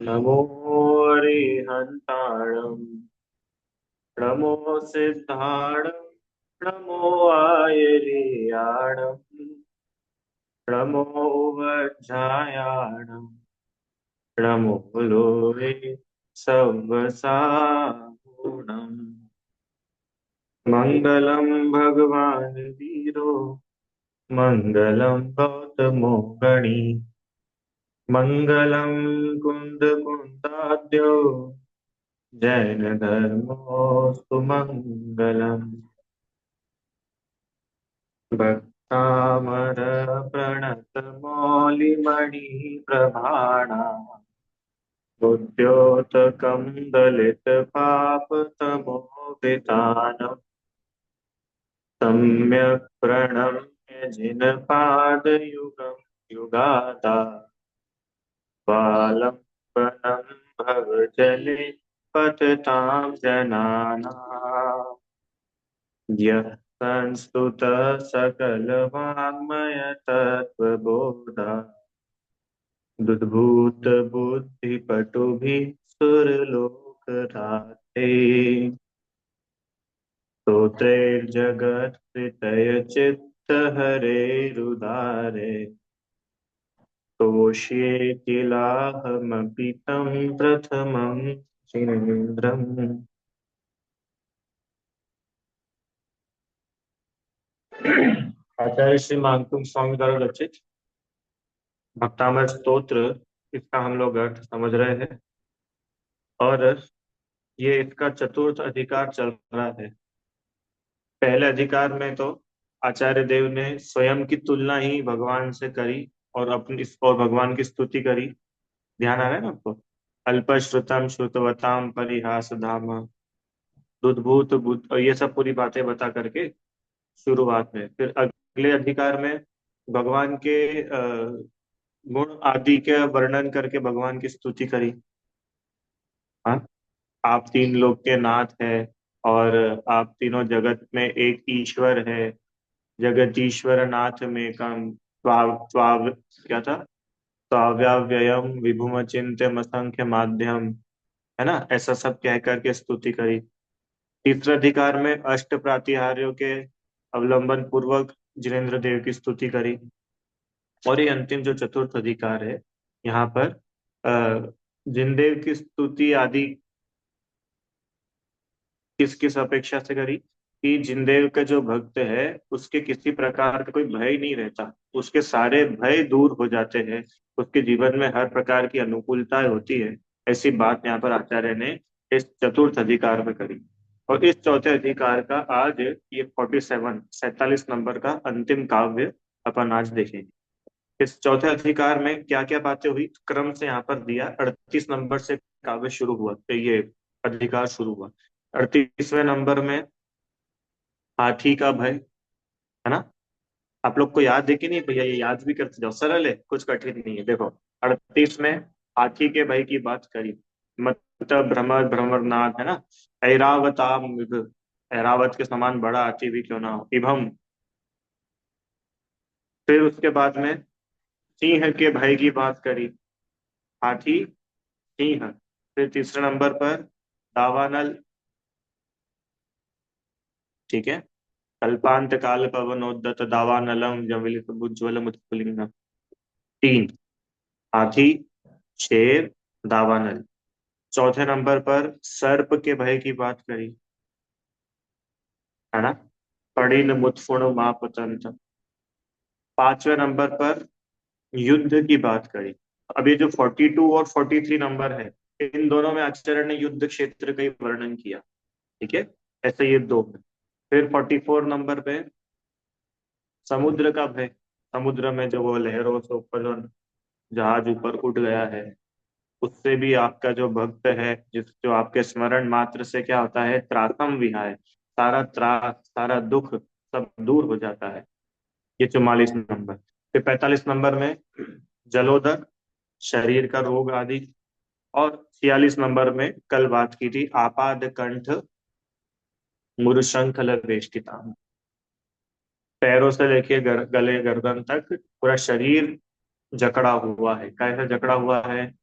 नमो अरिहन्ताणम् नमो सिद्धाणम् नमो आयर्याणम् नमो वज्रायाणम् नमो लोके सव्वसाहुणम् मङ्गलं भगवान् वीरो मङ्गलं गौतमो गणी मङ्गलं कुन्दकुन्दाद्यो जैन धर्मोऽस्तु मङ्गलम् भक्तामर प्रणतमौलिमणिप्रभाणा बुद्ध्योतकं दलितपापतमोदितानं सम्यक् प्रणम्य जिनपादयुगं युगादा बालम्बनं भवजले पततां जनानाम् यः संस्तुतः सकलवाङ्मय तत्त्वबोधा दुद्भूत बुद्धिपटुभिः सुरलोकराते स्तोत्रैर्जगत्प्रीतय चित्तहरेरुदारे तोष्ये किलाहमपि तं प्रथमं जिनेन्द्रम्। आचार्य श्री मानकुम स्वामी द्वारा रचित भक्तामृत स्तोत्र, इसका हम लोग अर्थ समझ रहे हैं। और ये इसका चतुर्थ अधिकार चल रहा है। पहले अधिकार में तो आचार्य देव ने स्वयं की तुलना ही भगवान से करी और अपनी और भगवान की स्तुति करी। ध्यान आ रहा है ना आपको? अल्पश्रुतम श्रुतवताम परिहास धाम दुद्भूत बुद्ध, और ये सब पूरी बातें बता करके शुरुआत में, फिर अगले अधिकार में भगवान के गुण आदि के वर्णन करके भगवान की स्तुति करी। हाँ, आप तीन लोक के नाथ है और आप तीनों जगत में एक ईश्वर है। जगदीश्वर नाथ में कम त्वाव त्वाव क्या था? त्वाव्ययम विभुम चिंत्यम असंख्य माध्यम, है ना? ऐसा सब कह करके स्तुति करी। तीसरे अधिकार में अष्ट प्रातिहार्यों के अवलंबन पूर्वक जिनेन्द्र देव की स्तुति करी। और ये अंतिम जो चतुर्थ अधिकार है, यहाँ पर जिनदेव की स्तुति आदि किस किस अपेक्षा से करी कि जिनदेव का जो भक्त है उसके किसी प्रकार का कोई भय नहीं रहता, उसके सारे भय दूर हो जाते हैं, उसके जीवन में हर प्रकार की अनुकूलताएं होती है। ऐसी बात यहाँ पर आचार्य ने इस चतुर्थ अधिकार में करी। और इस चौथे अधिकार का आज ये 47 नंबर का अंतिम काव्य अपन आज देखेंगे। इस चौथे अधिकार में क्या क्या बातें हुई, क्रम से यहाँ पर दिया। 38 नंबर से काव्य शुरू हुआ, तो ये अधिकार शुरू हुआ। 38वें नंबर में हाथी का भय, है ना? आप लोग को याद है कि नहीं भैया? ये याद भी करते जाओ, सरल है, कुछ कठिन नहीं है। देखो, 38 में हाथी के भय की बात करी। मत भ्रमर भ्रमरनाथ, है ना? ऐरावताम विभ, ऐरावत के समान बड़ा हाथी भी क्यों ना हो, इभम। फिर उसके बाद में सिंह के भय की बात करी। हाथी, सिंह। फिर तीसरे नंबर पर दावानल, ठीक है? कल्पांत काल पवनोद्दत दावानलम जमिलित उज्ज्वल उत्फुल्लिंगम। तीन, हाथी, शेर, दावानल। चौथे नंबर पर सर्प के भय की बात करी, है ना? कठिन मुतफुण महापतंत। पांचवें नंबर पर युद्ध की बात करी। अब ये जो 42 और 43 नंबर है, इन दोनों में आचार्य ने युद्ध क्षेत्र का ही वर्णन किया। ठीक है, ऐसे ये दो है। फिर 44 नंबर पे समुद्र का भय। समुद्र में जो वो लहरों से ऊपर जो जहाज ऊपर उठ गया है, उससे भी आपका जो भक्त है, जिस जो आपके स्मरण मात्र से क्या होता है, त्रासम विहाय, सारा त्रास सारा दुख सब दूर हो जाता है। ये 44 नंबर। फिर 45 नंबर में जलोदर, शरीर का रोग आदि। और 46 नंबर में कल बात की थी आपाद कंठ मुरुशंखल वेष्टिता, पैरों से लेके गले गर्दन तक पूरा शरीर जकड़ा हुआ है। कैसे जकड़ा हुआ है?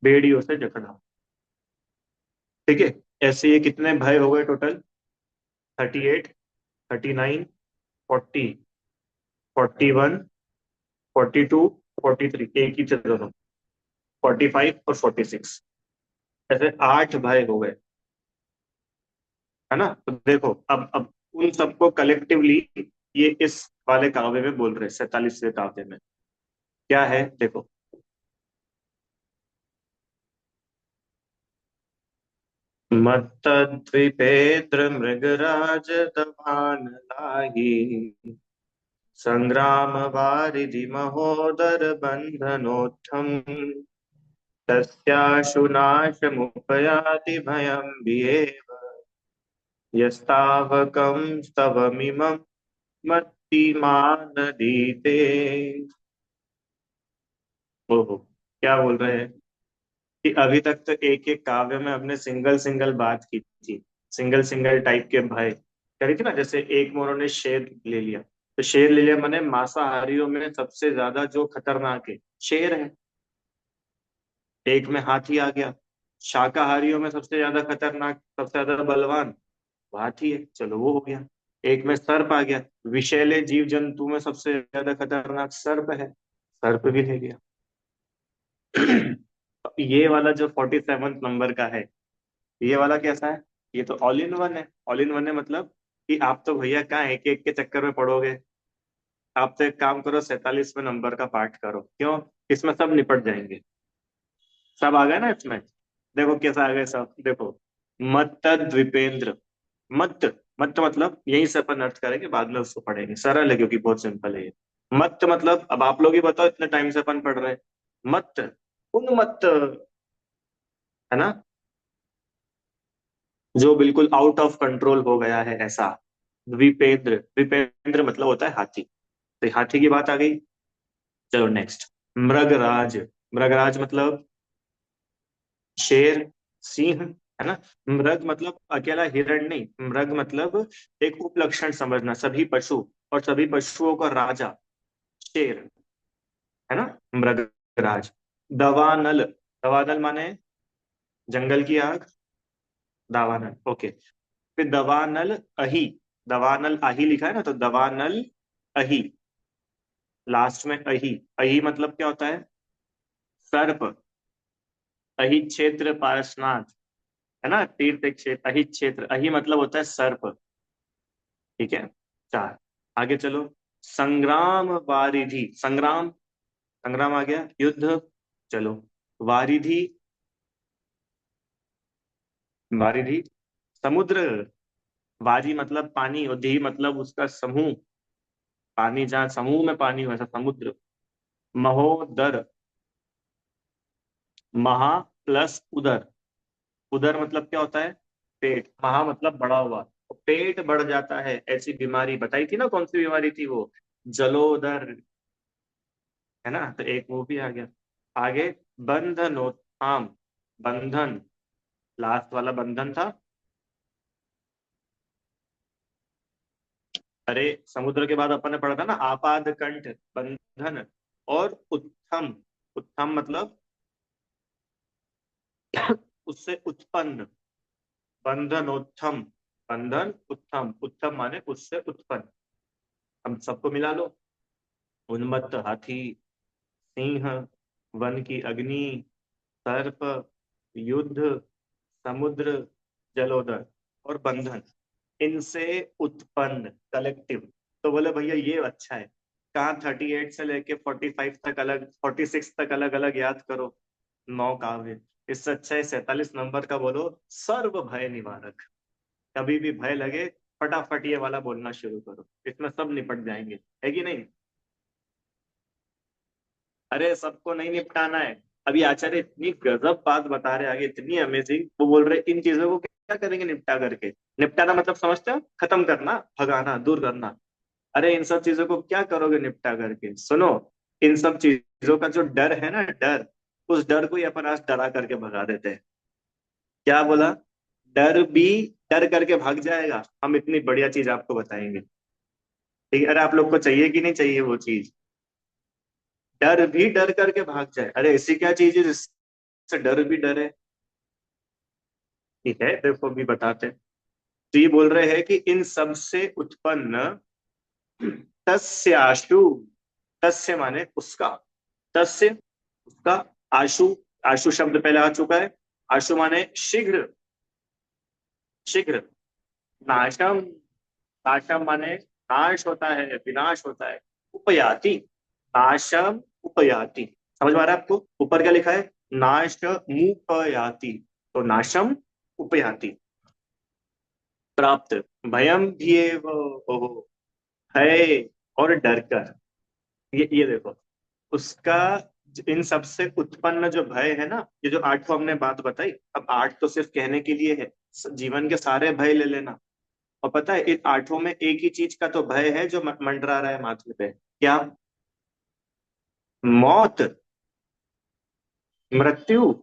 बेड़ियों से जकड़ा। ठीक है। ऐसे ये कितने भय हो गए टोटल? 38, 39, 40, 41, 42, 43, एक ही थे दोनों, 45 और 46। ऐसे 8 भय हो गए। है ना? तो देखो, अब उन सबको कलेक्टिवली ये इस वाले काव्य में बोल रहे, 47वें काव्य में क्या है देखो। मत्तद्विपेन्द्र मृगराज दभान लागी, संग्राम वारिधि महोदर बंधनोत्थम, तस्याशुनाशमुपयाति भयं विएव, यस्तावकं स्तवमिमं मत्तिमानदीते। ओहो, क्या बोल रहे हैं कि अभी तक तो एक एक काव्य में हमने सिंगल सिंगल बात की थी, सिंगल सिंगल टाइप के भय करी थी ना। जैसे एक में उन्होंने शेर ले लिया, तो शेर ले लिया मैंने मांसाहारियों में सबसे ज्यादा जो खतरनाक है शेर है। एक में हाथी आ गया, शाकाहारियों में सबसे ज्यादा खतरनाक, सबसे ज्यादा बलवान हाथी है, चलो वो हो गया। एक में सर्प आ गया, विषैले जीव जंतु में सबसे ज्यादा खतरनाक सर्प है, सर्प भी ले गया। ये वाला जो 47 नंबर का है, ये वाला कैसा है? ये तो ऑल इन वन है। ऑल इन वन है मतलब कि आप तो भैया कहाँ एक एक के चक्कर में पड़ोगे। आप तो एक काम करो, 47वें नंबर का पाठ करो, क्यों? इसमें सब निपट जाएंगे। सब आ गए ना इसमें। देखो कैसा आ गया सब, देखो। मत्त द्विपेंद्र। मत्त, मत्त मतलब यही से अपन अर्थ करेंगे, बाद में उसको पढ़ेंगे, सरल है क्योंकि बहुत सिंपल है ये। मत्त मतलब, अब आप लोग ही बताओ, इतने टाइम से अपन पढ़ रहे हैं। मत्त, उन्मत्त, है ना? जो बिल्कुल आउट ऑफ कंट्रोल हो गया है ऐसा। द्विपेंद्र, द्विपेंद्र मतलब होता है हाथी, तो हाथी की बात आ गई। चलो नेक्स्ट। मृगराज, मृगराज मतलब शेर, सिंह, है ना? मृग मतलब अकेला हिरण नहीं, मृग मतलब एक उपलक्षण समझना, सभी पशु, और सभी पशुओं का राजा शेर, है ना? मृगराज। दवानल, दवानल माने जंगल की आग, दावानल, ओके। फिर दवानल अही, दवानल अही लिखा है ना, तो दवानल अही, लास्ट में अही। अही मतलब क्या होता है? सर्प। अही क्षेत्र पारसनाथ, है ना, तीर्थ क्षेत्र, अही क्षेत्र, अही मतलब होता है सर्प। ठीक है। 4, आगे चलो। संग्राम वारिधि, संग्राम, संग्राम आ गया, युद्ध। चलो, वारिधि, वारिधि समुद्र। वारी मतलब पानी, और धी मतलब उसका समूह, पानी जहाँ समूह में पानी हो ऐसा समुद्र। महोदर, महा प्लस उदर, उदर मतलब क्या होता है? पेट। महा मतलब बड़ा हुआ, तो पेट बढ़ जाता है, ऐसी बीमारी बताई थी ना, कौन सी बीमारी थी वो? जलोदर, है ना? तो एक वो भी आ गया। आगे बंधनोत्थान, बंधन, लास्ट वाला बंधन था। अरे समुद्र के बाद अपन ने पढ़ा था ना, आपाद कंठ, बंधन, और उत्थम, उत्थम मतलब उससे उत्पन्न, बंधनोत्थम, बंधन उत्थम, उत्थम माने उससे उत्पन्न। हम सबको मिला लो। उन्मत्त हाथी, सिंह, वन की अग्नि, सर्प, युद्ध, समुद्र, जलोदर, और बंधन, इनसे उत्पन्न, कलेक्टिव। तो बोले भैया ये अच्छा है, कहाँ 38 से लेके 45 तक अलग, 46 तक अलग अलग याद करो, 9 काव्य। इससे अच्छा है 47 नंबर का बोलो, सर्व भय निवारक। कभी भी भय लगे, फटाफट ये वाला बोलना शुरू करो, इसमें सब निपट जाएंगे, है कि नहीं? अरे सबको नहीं निपटाना है। अभी आचार्य इतनी गजब बात बता रहे आगे, इतनी अमेजिंग, वो बोल रहे इन चीजों को क्या करेंगे निपटा करके। निपटाना मतलब समझते हो, खत्म करना, भगाना, दूर करना। अरे इन सब चीजों को क्या करोगे निपटा करके, सुनो। इन सब चीजों का जो डर है ना, डर, उस डर को ही अपन आज डरा करके भगा देते हैं। क्या बोला? डर भी डर करके भाग जाएगा, हम इतनी बढ़िया चीज आपको बताएंगे। ठीक है? अरे आप लोग को चाहिए कि नहीं चाहिए वो चीज? डर भी डर करके भाग जाए, अरे ऐसी क्या चीज है से डर भी डर है। ठीक है, देखो भी बताते हैं। तो ये बोल रहे हैं कि इन सब से उत्पन्न तस्याशु, तस्य माने उसका, तस्य उसका, आशु, आशु शब्द पहले आ चुका है। आशु माने शीघ्र, शीघ्र, नाशम, नाशम माने नाश होता है, विनाश होता है। उपयाति, नाशम उपयाति, समझ में आ रहा है आपको? ऊपर क्या लिखा है? नाश मुपयाति, तो नाशम उपयाति। प्राप्त, भयम भी भय और डर कर। ये देखो उसका, इन सब से उत्पन्न जो भय है ना, ये जो आठों हमने बात बताई, अब आठ तो सिर्फ कहने के लिए है, जीवन के सारे भय ले लेना। और पता है इन आठों में एक ही चीज का तो भय है जो मंडरा रहा है माथे पे, क्या? मौत, मृत्यु।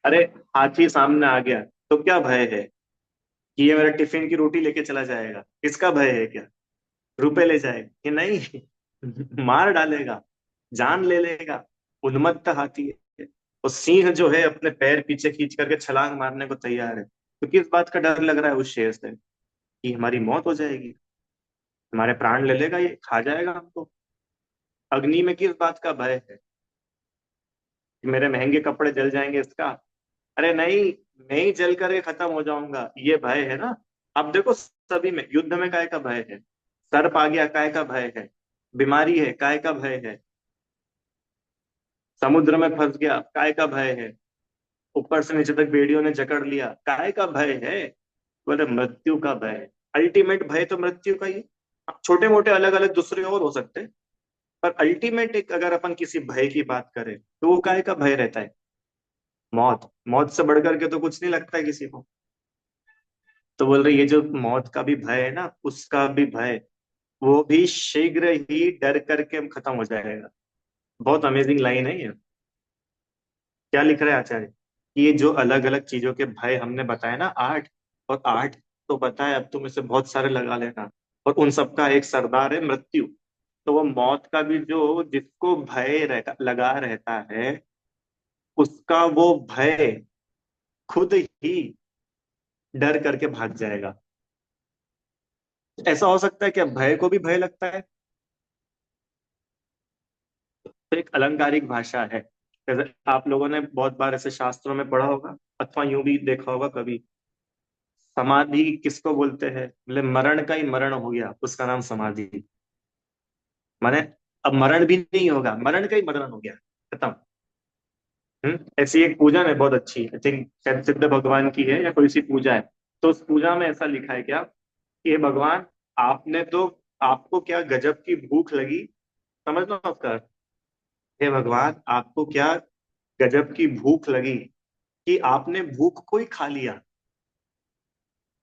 अरे हाथी सामने आ गया तो क्या भय है? कि ये मेरा टिफिन की रोटी लेके चला जाएगा, इसका भय है क्या? रुपए ले जाए कि नहीं? मार डालेगा, जान ले लेगा। उन्मत्त हाथी है। और सिंह जो है अपने पैर पीछे खींच करके छलांग मारने को तैयार है। तो किस बात का डर लग रहा है उस शेर से? कि हमारी मौत हो जाएगी, हमारे प्राण ले लेगा, ये खा जाएगा हमको। अग्नि में किस बात का भय है? कि मेरे महंगे कपड़े जल जाएंगे इसका? अरे नहीं, मैं ही जल करके खत्म हो जाऊंगा, ये भय है ना। अब देखो सभी में, युद्ध में काय का भय है? सर्प आ गया, काय का भय है? बीमारी है, काय का भय है? समुद्र में फंस गया, काय का भय है? ऊपर से नीचे तक बेड़ियों ने जकड़ लिया, काय का भय है? बोले मृत्यु का भय है। अल्टीमेट भय तो मृत्यु का ही। छोटे मोटे अलग अलग दूसरे और हो सकते हैं, पर अल्टीमेट एक अगर अपन किसी भय की बात करें तो वो काय का भय रहता है? मौत। मौत से बढ़कर के तो कुछ नहीं लगता है किसी को। तो बोल रहे ये जो मौत का भी भय है ना, उसका भी भय, वो भी शीघ्र ही डर करके खत्म हो जाएगा। बहुत अमेजिंग लाइन है ये। क्या लिख रहे हैं आचार्य? कि ये जो अलग अलग चीजों के भय हमने बताए ना, आठ, और आठ तो बताए, अब तुम इसे बहुत सारे लगा लेना। और उन सबका एक सरदार है मृत्यु। तो वो मौत का भी जो जिसको भय लगा रहता है, उसका वो भय खुद ही डर करके भाग जाएगा। ऐसा हो सकता है कि भय को भी भय लगता है। तो एक अलंकारिक भाषा है। जैसे आप लोगों ने बहुत बार ऐसे शास्त्रों में पढ़ा होगा, अथवा यूं भी देखा होगा कभी, समाधि किसको बोलते हैं? बोले मरण का ही मरण हो गया, उसका नाम समाधि। माने अब मरण भी नहीं होगा, मरण का ही मरण हो गया, खत्म। ऐसी एक पूजा है बहुत अच्छी, आई थिंक शायद सिद्ध भगवान की है या कोई सी पूजा है। तो उस पूजा में ऐसा लिखा है क्या कि हे भगवान, आपने तो, आपको क्या गजब की भूख लगी, समझ लो आपका। हे भगवान, आपको क्या गजब की भूख लगी कि आपने भूख को ही खा लिया।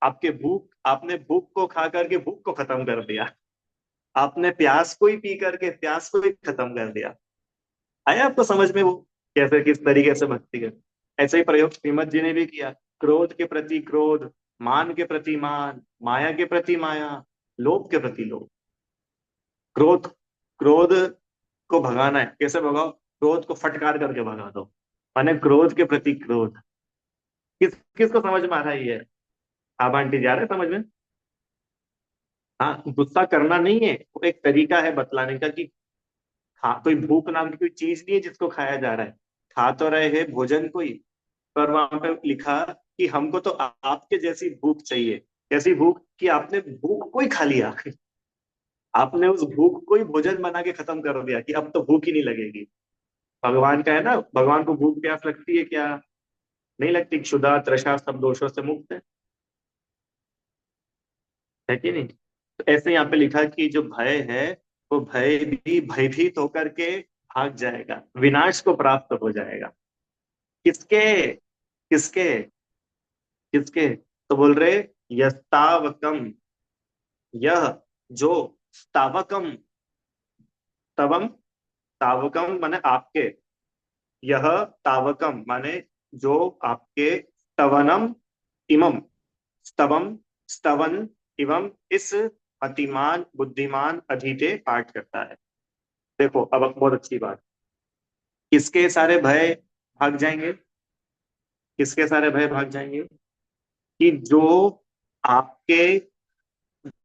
आपने भूख को खा करके भूख को खत्म कर दिया। आपने प्यास को ही पी करके प्यास को ही खत्म कर दिया। आया आपको समझ में वो कैसे, किस तरीके से भक्ति है? ऐसे ही प्रयोग श्रीमद जी ने भी किया। क्रोध के प्रति क्रोध, मान के प्रति मान, माया के प्रति माया, लोभ के प्रति लोभ। क्रोध, क्रोध को भगाना है, कैसे भगाओ? क्रोध को फटकार करके भगा दो। माने क्रोध के प्रति क्रोध। किसको समझ में आ रहा है ये? आप आंटी जा रहे हैं समझ में? हाँ, गुस्सा करना नहीं है, वो एक तरीका है बतलाने का कि हाँ, कोई भूख नाम की कोई चीज नहीं है जिसको खाया जा रहा है। खा तो रहे हैं भोजन को ही, पर वहां पे लिखा कि हमको तो आपके जैसी भूख चाहिए। कैसी भूख? कि आपने भूख को ही खा लिया। आपने उस भूख को ही भोजन बना के खत्म कर दिया कि अब तो भूख ही नहीं लगेगी। भगवान का है ना, भगवान को भूख प्यास लगती है क्या? नहीं लगती। क्षुधा तृषा सब दोषों से मुक्त है कि नहीं? तो ऐसे यहाँ पे लिखा कि जो भय है, वो भय भी भयभीत होकर के भाग जाएगा, विनाश को प्राप्त हो जाएगा। किसके? किसके? किसके? तो बोल रहे यस्तावकम, यह जो, स्तावकम, तवम, तावकम माने आपके, यह तावकम माने जो आपके, स्तवनम इमम, स्तवम, स्तवन एवं इस अतिमान बुद्धिमान अधीते पाठ करता है। देखो अब बहुत अच्छी बात, किसके सारे भय भाग जाएंगे? किसके सारे भय भाग जाएंगे? कि जो आपके,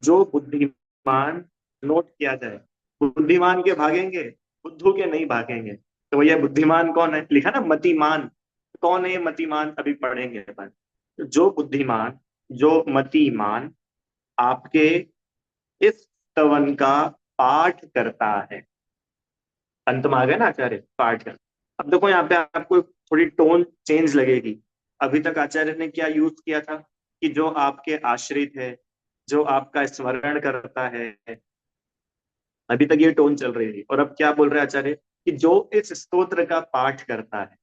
जो बुद्धिमान, नोट किया जाए, बुद्धिमान के भागेंगे, बुद्धू के नहीं भागेंगे। तो भैया बुद्धिमान कौन है, लिखा ना मतिमान। कौन है ये मतिमान, अभी पढ़ेंगे अपन। तो जो बुद्धिमान, जो मतिमान आपके इस स्तवन का पाठ करता है। अंत में आ गए ना आचार्य, पाठ कर। अब देखो यहाँ पे आपको थोड़ी टोन चेंज लगेगी। अभी तक आचार्य ने क्या यूज किया था, कि जो आपके आश्रित है, जो आपका स्मरण करता है। अभी तक ये टोन चल रही थी, और अब क्या बोल रहे हैं आचार्य, कि जो इस स्तोत्र का पाठ करता है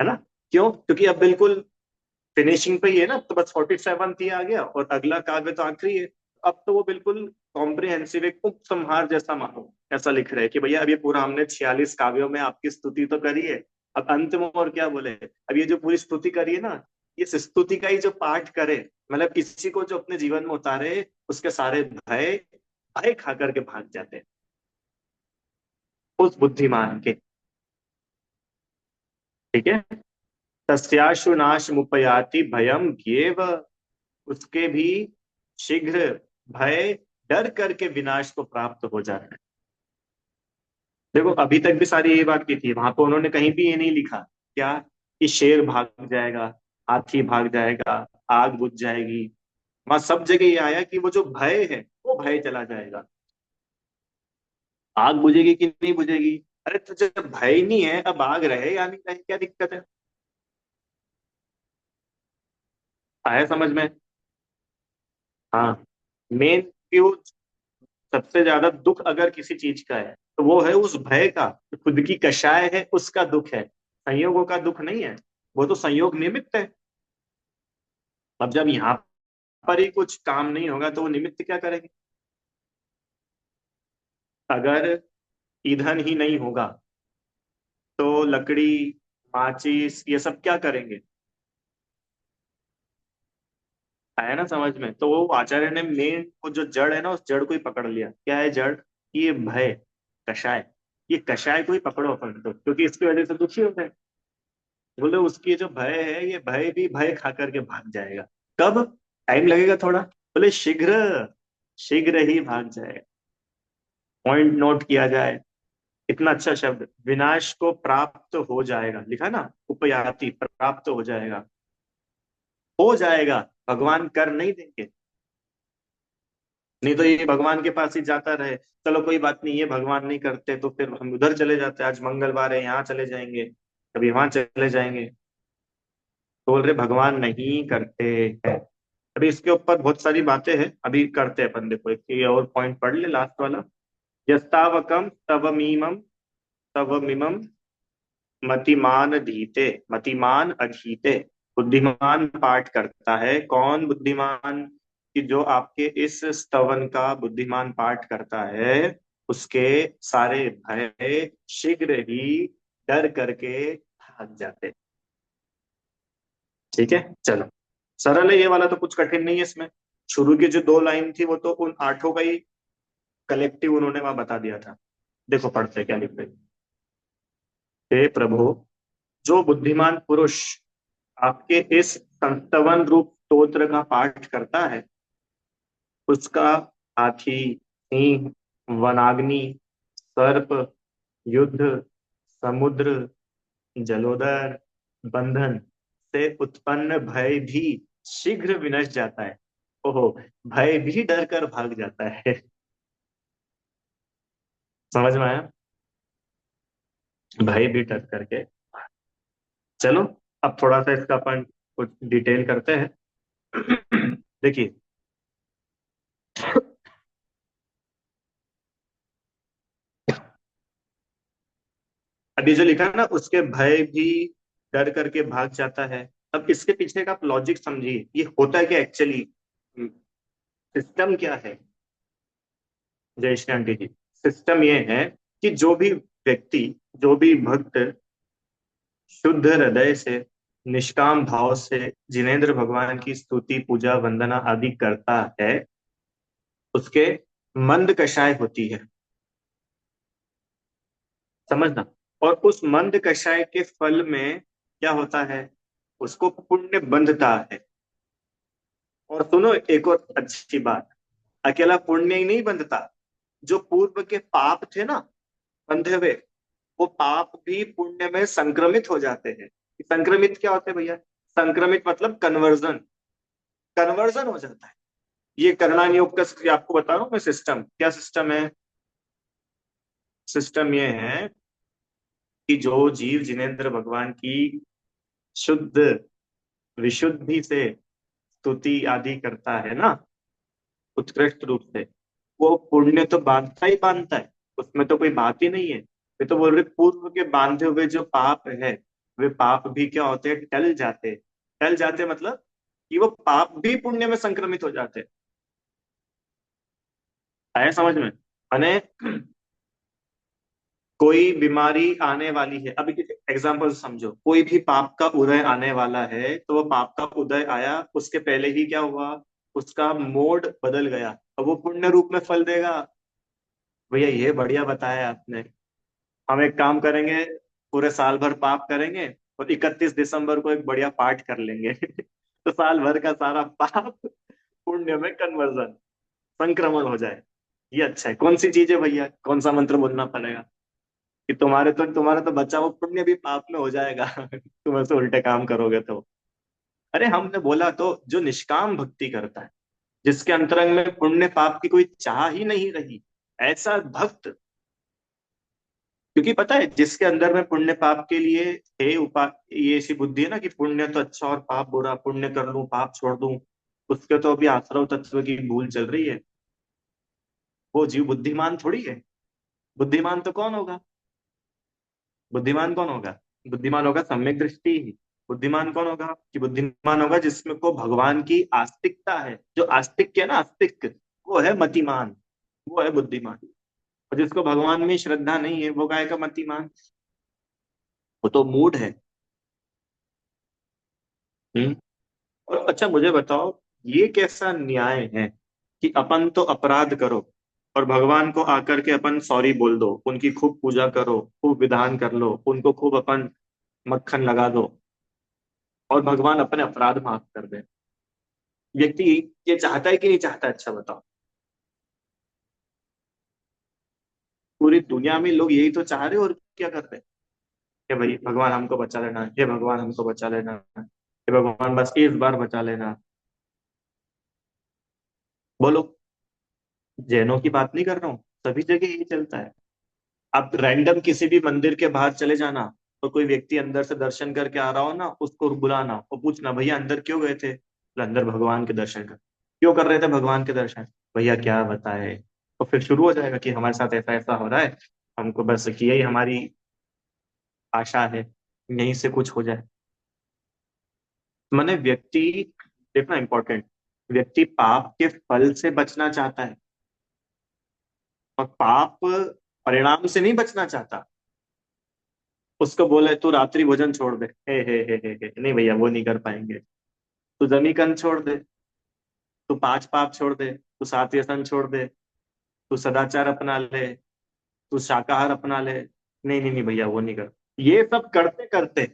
ना। क्यों? क्योंकि अब बिल्कुल फिनिशिंग पे ही है ना, तो बस 47 ही आ गया, और अगला काव्य तो आखिरी है। अब तो वो बिल्कुल कॉम्प्रिहेंसिव, एक उपसंहार जैसा मानो। ऐसा लिख रहे हैं कि भैया अब ये पूरा हमने 46 काव्यों में आपकी स्तुति तो करी है। अब अंत में और क्या बोले, अब ये जो पूरी स्तुति करी है ना, इस स्तुति का ही जो पाठ करे, मतलब इसी को जो अपने जीवन में उतारे, उसके सारे भय भय खा करके भाग जाते हैं, उस बुद्धिमान के। ठीक है। तस्याशु नाश मुपयाति भयम ज्ञेव, उसके भी शीघ्र भय, डर करके विनाश को प्राप्त हो जाता है। देखो अभी तक भी सारी यही बात की थी, वहां पे उन्होंने कहीं भी ये नहीं लिखा क्या, कि शेर भाग जाएगा, हाथी भाग जाएगा, आग बुझ जाएगी। वहां सब जगह ये आया कि वो जो भय है, वो भय चला जाएगा। आग बुझेगी कि नहीं बुझेगी? अरे तो जब भय ही नहीं है, अब आग रहे या नहीं रहे, क्या दिक्कत है? आया समझ में? हाँ। मेन फ्यूज, सबसे ज्यादा दुख अगर किसी चीज का है, तो वो है उस भय का, जो खुद की कषाय है उसका दुख है, संयोगों का दुख नहीं है। वो तो संयोग निमित्त है। अब जब यहाँ पर ही कुछ काम नहीं होगा, तो वो निमित्त क्या करेंगे? अगर ईंधन ही नहीं होगा, तो लकड़ी, माचिस, ये सब क्या करेंगे? आया ना समझ में? तो वो आचार्य ने मेन वो जो जड़ है ना, उस जड़ को ही पकड़ लिया। क्या है जड़? ये भय, कषाय। ये कषाय को ही पकड़ो अपन तो, क्योंकि इसकी वजह से दुखी होते हैं। बोले उसकी जो भय है, ये भय भी भय खा करके भाग जाएगा। कब? टाइम लगेगा थोड़ा। बोले शीघ्र, शीघ्र ही भाग जाएगा। पॉइंट नोट किया जाए। इतना अच्छा शब्द, विनाश को प्राप्त हो जाएगा, लिखा ना, उपयाति, प्राप्त हो जाएगा। हो जाएगा, भगवान कर नहीं देंगे। नहीं तो ये भगवान के पास ही जाता रहे, चलो कोई बात नहीं, ये भगवान नहीं करते तो फिर हम उधर चले जाते, आज मंगलवार है यहाँ चले जाएंगे, कभी वहां चले जाएंगे। तो बोल रहे भगवान नहीं करते हैं। अभी इसके ऊपर बहुत सारी बातें हैं, अभी करते हैं अपन। देखो एक ये और पॉइंट पढ़ ले, लास्ट वाला। यस्तावकम तवमीमम, तवमिमम मतिमान धीते, मतिमान अधीते। बुद्धिमान पाठ करता है, कौन बुद्धिमान? कि जो आपके इस स्तवन का बुद्धिमान पाठ करता है, उसके सारे भय शीघ्र ही डर करके भाग जाते। ठीक है, चलो। सरल है ये वाला, तो कुछ कठिन नहीं है इसमें। शुरू की जो दो लाइन थी, वो तो उन आठों का ही कलेक्टिव उन्होंने वहां बता दिया था। देखो पढ़ते क्या लिख रहे। हे प्रभु, जो बुद्धिमान पुरुष आपके इस संस्तवन रूप स्तोत्र का पाठ करता है, उसका हाथी, सिंह, वनाग्नि, सर्प, युद्ध, समुद्र, जलोदर, बंधन से उत्पन्न भय भी शीघ्र विनश जाता है। ओहो, भय भी डर कर भाग जाता है। समझ में आया? भय भी डर करके। चलो, अब थोड़ा सा इसका अपन कुछ डिटेल करते हैं। देखिए, अभी जो लिखा है ना, उसके भय भी डर करके भाग जाता है। अब इसके पीछे का आप लॉजिक समझिए, ये होता है क्या एक्चुअली, सिस्टम क्या है। जय श्री आंटी जी। सिस्टम ये है कि जो भी व्यक्ति, जो भी भक्त शुद्ध हृदय से, निष्काम भाव से जिनेंद्र भगवान की स्तुति, पूजा, वंदना आदि करता है, उसके मंद कषाय होती है, समझना। और उस मंद कषाय के फल में क्या होता है, उसको पुण्य बंधता है। और सुनो एक और अच्छी बात, अकेला पुण्य ही नहीं बंधता, जो पूर्व के पाप थे ना बंधे हुए, वो पाप भी पुण्य में संक्रमित हो जाते हैं। संक्रमित क्या होते हैं भैया, संक्रमित मतलब कन्वर्जन, कन्वर्जन हो जाता है। ये करना योग का आपको बता रहा हूँ मैं सिस्टम, क्या सिस्टम है। सिस्टम ये है कि जो जीव जिनेन्द्र भगवान की शुद्ध विशुद्धि से स्तुति आदि करता है ना उत्कृष्ट रूप से, वो पुण्य तो बांधता ही बांधता है, उसमें तो कोई बात ही नहीं है। वे तो बोल रहे पूर्व के बांधे हुए जो पाप है, वे पाप भी क्या होते हैं, टल जाते, टल जाते मतलब कि वो पाप भी पुण्य में संक्रमित हो जाते। आया समझ में, माने कोई बीमारी आने वाली है, अभी एग्जाम्पल समझो, कोई भी पाप का उदय आने वाला है, तो वो पाप का उदय आया, उसके पहले ही क्या हुआ, उसका मोड बदल गया, अब वो पुण्य रूप में फल देगा। भैया ये बढ़िया बताया आपने। हम एक काम करेंगे, पूरे साल भर पाप करेंगे और 31 दिसंबर को एक बढ़िया पाठ कर लेंगे तो साल भर का सारा पाप पुण्य में कन्वर्जन, संक्रमण हो जाए। ये अच्छा है। कौन सी चीज है भैया, कौन सा मंत्र बोलना पड़ेगा कि तुम्हारा तो बचा वो पुण्य भी पाप में हो जाएगा तुम ऐसे उल्टे काम करोगे तो। अरे हमने बोला तो जो निष्काम भक्ति करता है, जिसके अंतरंग में पुण्य पाप की कोई चाह ही नहीं रही, ऐसा भक्त, क्योंकि पता है जिसके अंदर में पुण्य पाप के लिए है उपा, ये ऐसी बुद्धि है ना कि पुण्य तो अच्छा और पाप बुरा, पुण्य कर लूं पाप छोड़ दूं, उसके तो अभी आश्रव तत्व की भूल चल रही है। वो जीव बुद्धिमान थोड़ी है। बुद्धिमान तो कौन होगा, बुद्धिमान कौन होगा, बुद्धिमान होगा सम्यक दृष्टि ही। बुद्धिमान कौन होगा, कि बुद्धिमान होगा जिसमें को भगवान की आस्तिकता है, जो आस्तिक है ना आस्तिक, वो है मतिमान, वो है बुद्धिमान। और जिसको भगवान में श्रद्धा नहीं है, वो गाय का मतिमान, वो तो मूड है। हम्म। और अच्छा मुझे बताओ, ये कैसा न्याय है कि अपन तो अपराध करो और भगवान को आकर के अपन सॉरी बोल दो, उनकी खूब पूजा करो, खूब विधान कर लो, उनको खूब अपन मक्खन लगा दो, और भगवान अपने अपराध माफ कर दे। व्यक्ति ये चाहता है कि नहीं चाहता, अच्छा बताओ। पूरी दुनिया में लोग यही तो चाह रहे हैं, और क्या कर रहे हैं, हे भाई भगवान हमको बचा लेना, हे भगवान हमको बचा लेना, हे भगवान बस इस बार बचा लेना। बोलो, जैनों की बात नहीं कर रहा हूँ, सभी जगह यही चलता है। आप रैंडम किसी भी मंदिर के बाहर चले जाना, तो कोई व्यक्ति अंदर से दर्शन करके आ रहा हो ना, उसको बुलाना और पूछना भैया अंदर क्यों गए थे, बोले, अंदर भगवान के दर्शन कर। क्यों कर रहे थे भगवान के दर्शन, भैया क्या बताए। तो फिर शुरू हो जाएगा कि हमारे साथ ऐसा ऐसा हो रहा है, हमको बस कि यही हमारी आशा है, यहीं से कुछ हो जाए। माने व्यक्ति, देखना इंपॉर्टेंट, व्यक्ति पाप के फल से बचना चाहता है, और पाप परिणाम से नहीं बचना चाहता। उसको बोले तू रात्रि भोजन छोड़ दे, हे नहीं भैया वो नहीं कर पाएंगे। तू जमीकंद छोड़ दे, तू पांच पाप छोड़ दे, तू सात व्यसन छोड़ दे, तू सदाचार अपना ले, तू शाकाहार अपना ले, नहीं नहीं नहीं भैया वो नहीं कर। ये सब करते करते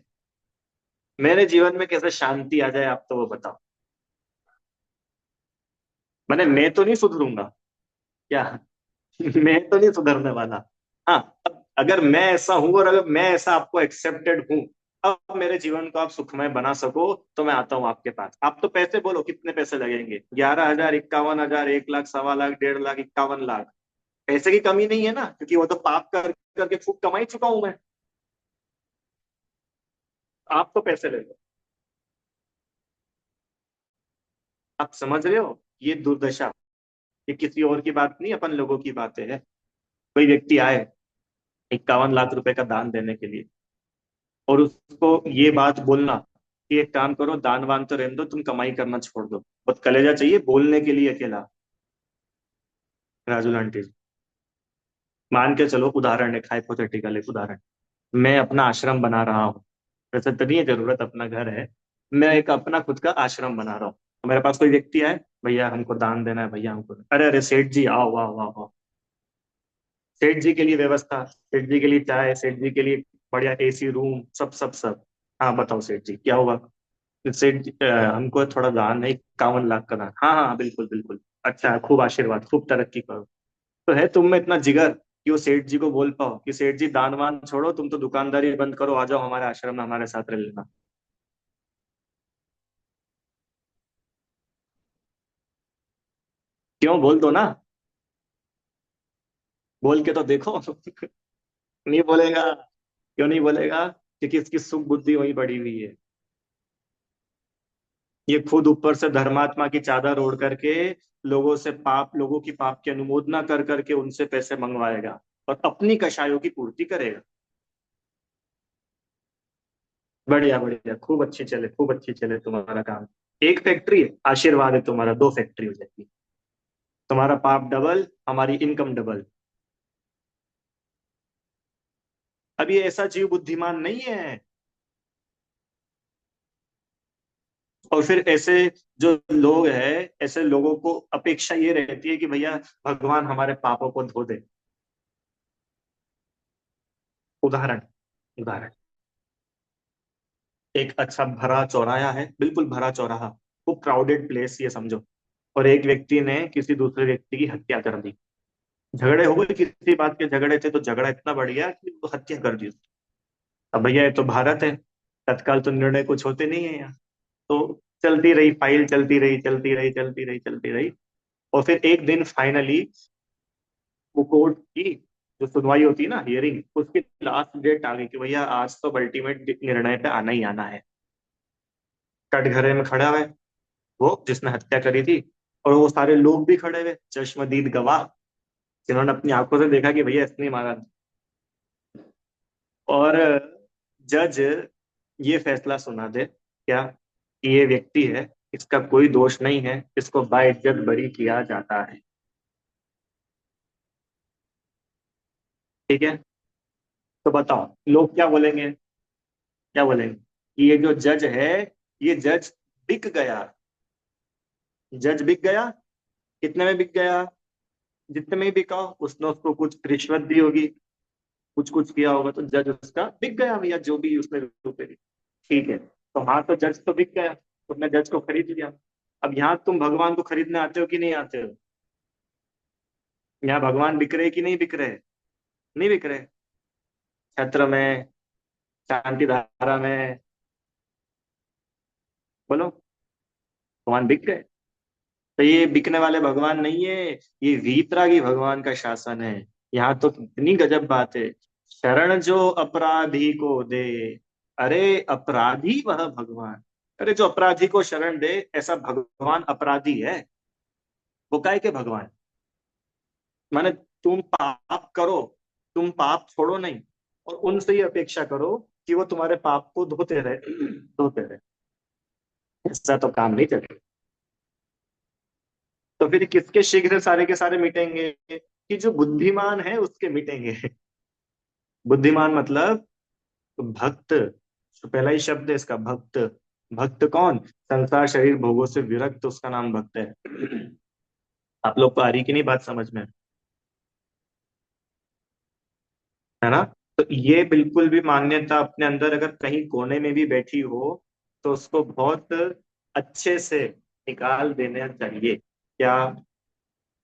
मेरे जीवन में कैसे शांति आ जाए, आप तो वो बताओ। मैंने मैं तो नहीं सुधरूंगा क्या मैं तो नहीं सुधरने वाला। हाँ, अब अगर मैं ऐसा हूं और अगर मैं ऐसा आपको एक्सेप्टेड हूं, अब मेरे जीवन को आप सुखमय बना सको, तो मैं आता हूं आपके पास। आप तो पैसे बोलो कितने पैसे लगेंगे, 11,000, 51,000, 1 लाख, 1.25 लाख, 1.5 लाख, 51 लाख। पैसे की कमी नहीं है ना, क्योंकि वो तो पाप कर करके खूब कमाई चुका हूं मैं। आप तो पैसे ले लो। आप समझ रहे हो, ये दुर्दशा, ये किसी और की बात नहीं, अपन लोगों की बातें है। कोई व्यक्ति आए 51 लाख रुपए का दान देने के लिए, और उसको ये बात बोलना कि एक काम करो दान वान तो रहने दो, तुम कमाई करना छोड़ दो, बहुत कलेजा चाहिए बोलने के लिए अकेला। राजू आंटी, मान के चलो उदाहरण है, हाइपोथेटिकल एक उदाहरण, मैं अपना आश्रम बना रहा हूँ, वैसे तो नहीं है जरूरत, अपना घर है, मैं एक अपना खुद का आश्रम बना रहा हूँ। तो मेरे पास कोई व्यक्ति आए, भैया हमको दान देना है, भैया हमको, अरे अरे सेठ जी आओ आओ आओ आओ। सेठ जी के लिए व्यवस्था, सेठ जी के लिए चाय, सेठ जी के लिए बढ़िया एसी रूम, सब सब सब। हाँ बताओ सेठ जी क्या हुआ। सेठ जी, हमको थोड़ा दान है, 51 लाख का दान। हाँ हाँ बिल्कुल बिल्कुल। अच्छा है, खूब आशीर्वाद, खूब तरक्की करो। तो है तुम में इतना जिगर कि वो सेठ जी को बोल पाओ कि सेठ जी दान वान छोड़ो, तुम तो दुकानदारी बंद करो, आ जाओ हमारे आश्रम में हमारे साथ रह लेना। क्यों, बोल दो ना। बोल के तो देखो। नहीं बोलेगा। क्यों नहीं बोलेगा? क्योंकि इसकी सुख बुद्धि वहीं पड़ी हुई है। ये खुद ऊपर से धर्मात्मा की चादर ओढ़ करके लोगों की पाप की अनुमोदना कर करके उनसे पैसे मंगवाएगा और अपनी कषायों की पूर्ति करेगा। बढ़िया बढ़िया, खूब अच्छी चले, खूब अच्छी चले तुम्हारा काम। एक फैक्ट्री है, आशीर्वाद है तुम्हारा, 2 फैक्ट्री हो जाएगी। तुम्हारा पाप डबल, हमारी इनकम डबल। अब ये ऐसा जीव बुद्धिमान नहीं है। और फिर ऐसे जो लोग हैं, ऐसे लोगों को अपेक्षा ये रहती है कि भैया भगवान हमारे पापों को धो दे। उदाहरण, उदाहरण, एक अच्छा भरा चौराहा है, बिल्कुल भरा चौराहा, वो क्राउडेड प्लेस ये समझो। और एक व्यक्ति ने किसी दूसरे व्यक्ति की हत्या कर दी। झगड़े हो गए, किसी बात के झगड़े थे, तो झगड़ा इतना बढ़ गया कि वो हत्या कर दी। अब भैया ये तो भारत है, तत्काल तो निर्णय कुछ होते नहीं है यहाँ। तो चलती रही फाइल, चलती रही चलती रही चलती रही चलती रही। और फिर एक दिन फाइनली वो कोर्ट की जो सुनवाई होती है ना, हियरिंग, उसकी लास्ट डेट आ गई कि भैया आज तो अल्टीमेट निर्णय पे आना ही आना है। कटघरे में खड़ा है वो जिसने हत्या करी थी, और वो सारे लोग भी खड़े हुए, चश्मदीद गवाह, जिन्होंने अपनी आंखों से देखा कि भैया इसने मारा। और जज ये फैसला सुना दे क्या, कि ये व्यक्ति है, इसका कोई दोष नहीं है, इसको बाइज्जत बरी किया जाता है। ठीक है। तो बताओ लोग क्या बोलेंगे, क्या बोलेंगे कि ये जो जज है, ये जज बिक गया। जज बिक गया। कितने में बिक गया? जितने में ही बिका हो, उसने उसको कुछ रिश्वत दी होगी, कुछ कुछ किया होगा, तो जज उसका बिक गया भैया, जो भी उसने रुपए दी। ठीक है, तो हाँ, तो जज तो बिक गया, तुमने जज को खरीद लिया। अब यहाँ तुम भगवान को खरीदने आते हो कि नहीं आते हो? यहाँ भगवान बिक रहे कि नहीं बिक रहे? नहीं बिक रहे। छत्र में, शांति धारा में, बोलो। भगवान बिक गए। तो ये बिकने वाले भगवान नहीं है, ये वीतरागी भगवान का शासन है। यहाँ तो कितनी गजब बात है। शरण जो अपराधी को दे, अरे अपराधी वह भगवान। अरे जो अपराधी को शरण दे, ऐसा भगवान अपराधी है? वो काय के भगवान? माने तुम पाप करो, तुम पाप छोड़ो नहीं, और उनसे ही अपेक्षा करो कि वो तुम्हारे पाप को धोते रहे, धोते रहे। ऐसा तो काम नहीं चलेगा। तो फिर किसके शीघ्र सारे के सारे मिटेंगे? कि जो बुद्धिमान है उसके मिटेंगे। बुद्धिमान मतलब भक्त, तो पहला ही शब्द है इसका, भक्त। भक्त कौन? संसार शरीर भोगों से विरक्त, उसका नाम भक्त है। आप लोग को आ रही कि नहीं बात समझ में? है ना? तो ये बिल्कुल भी मान्यता अपने अंदर अगर कहीं कोने में भी बैठी हो, तो उसको बहुत अच्छे से निकाल देना चाहिए। क्या?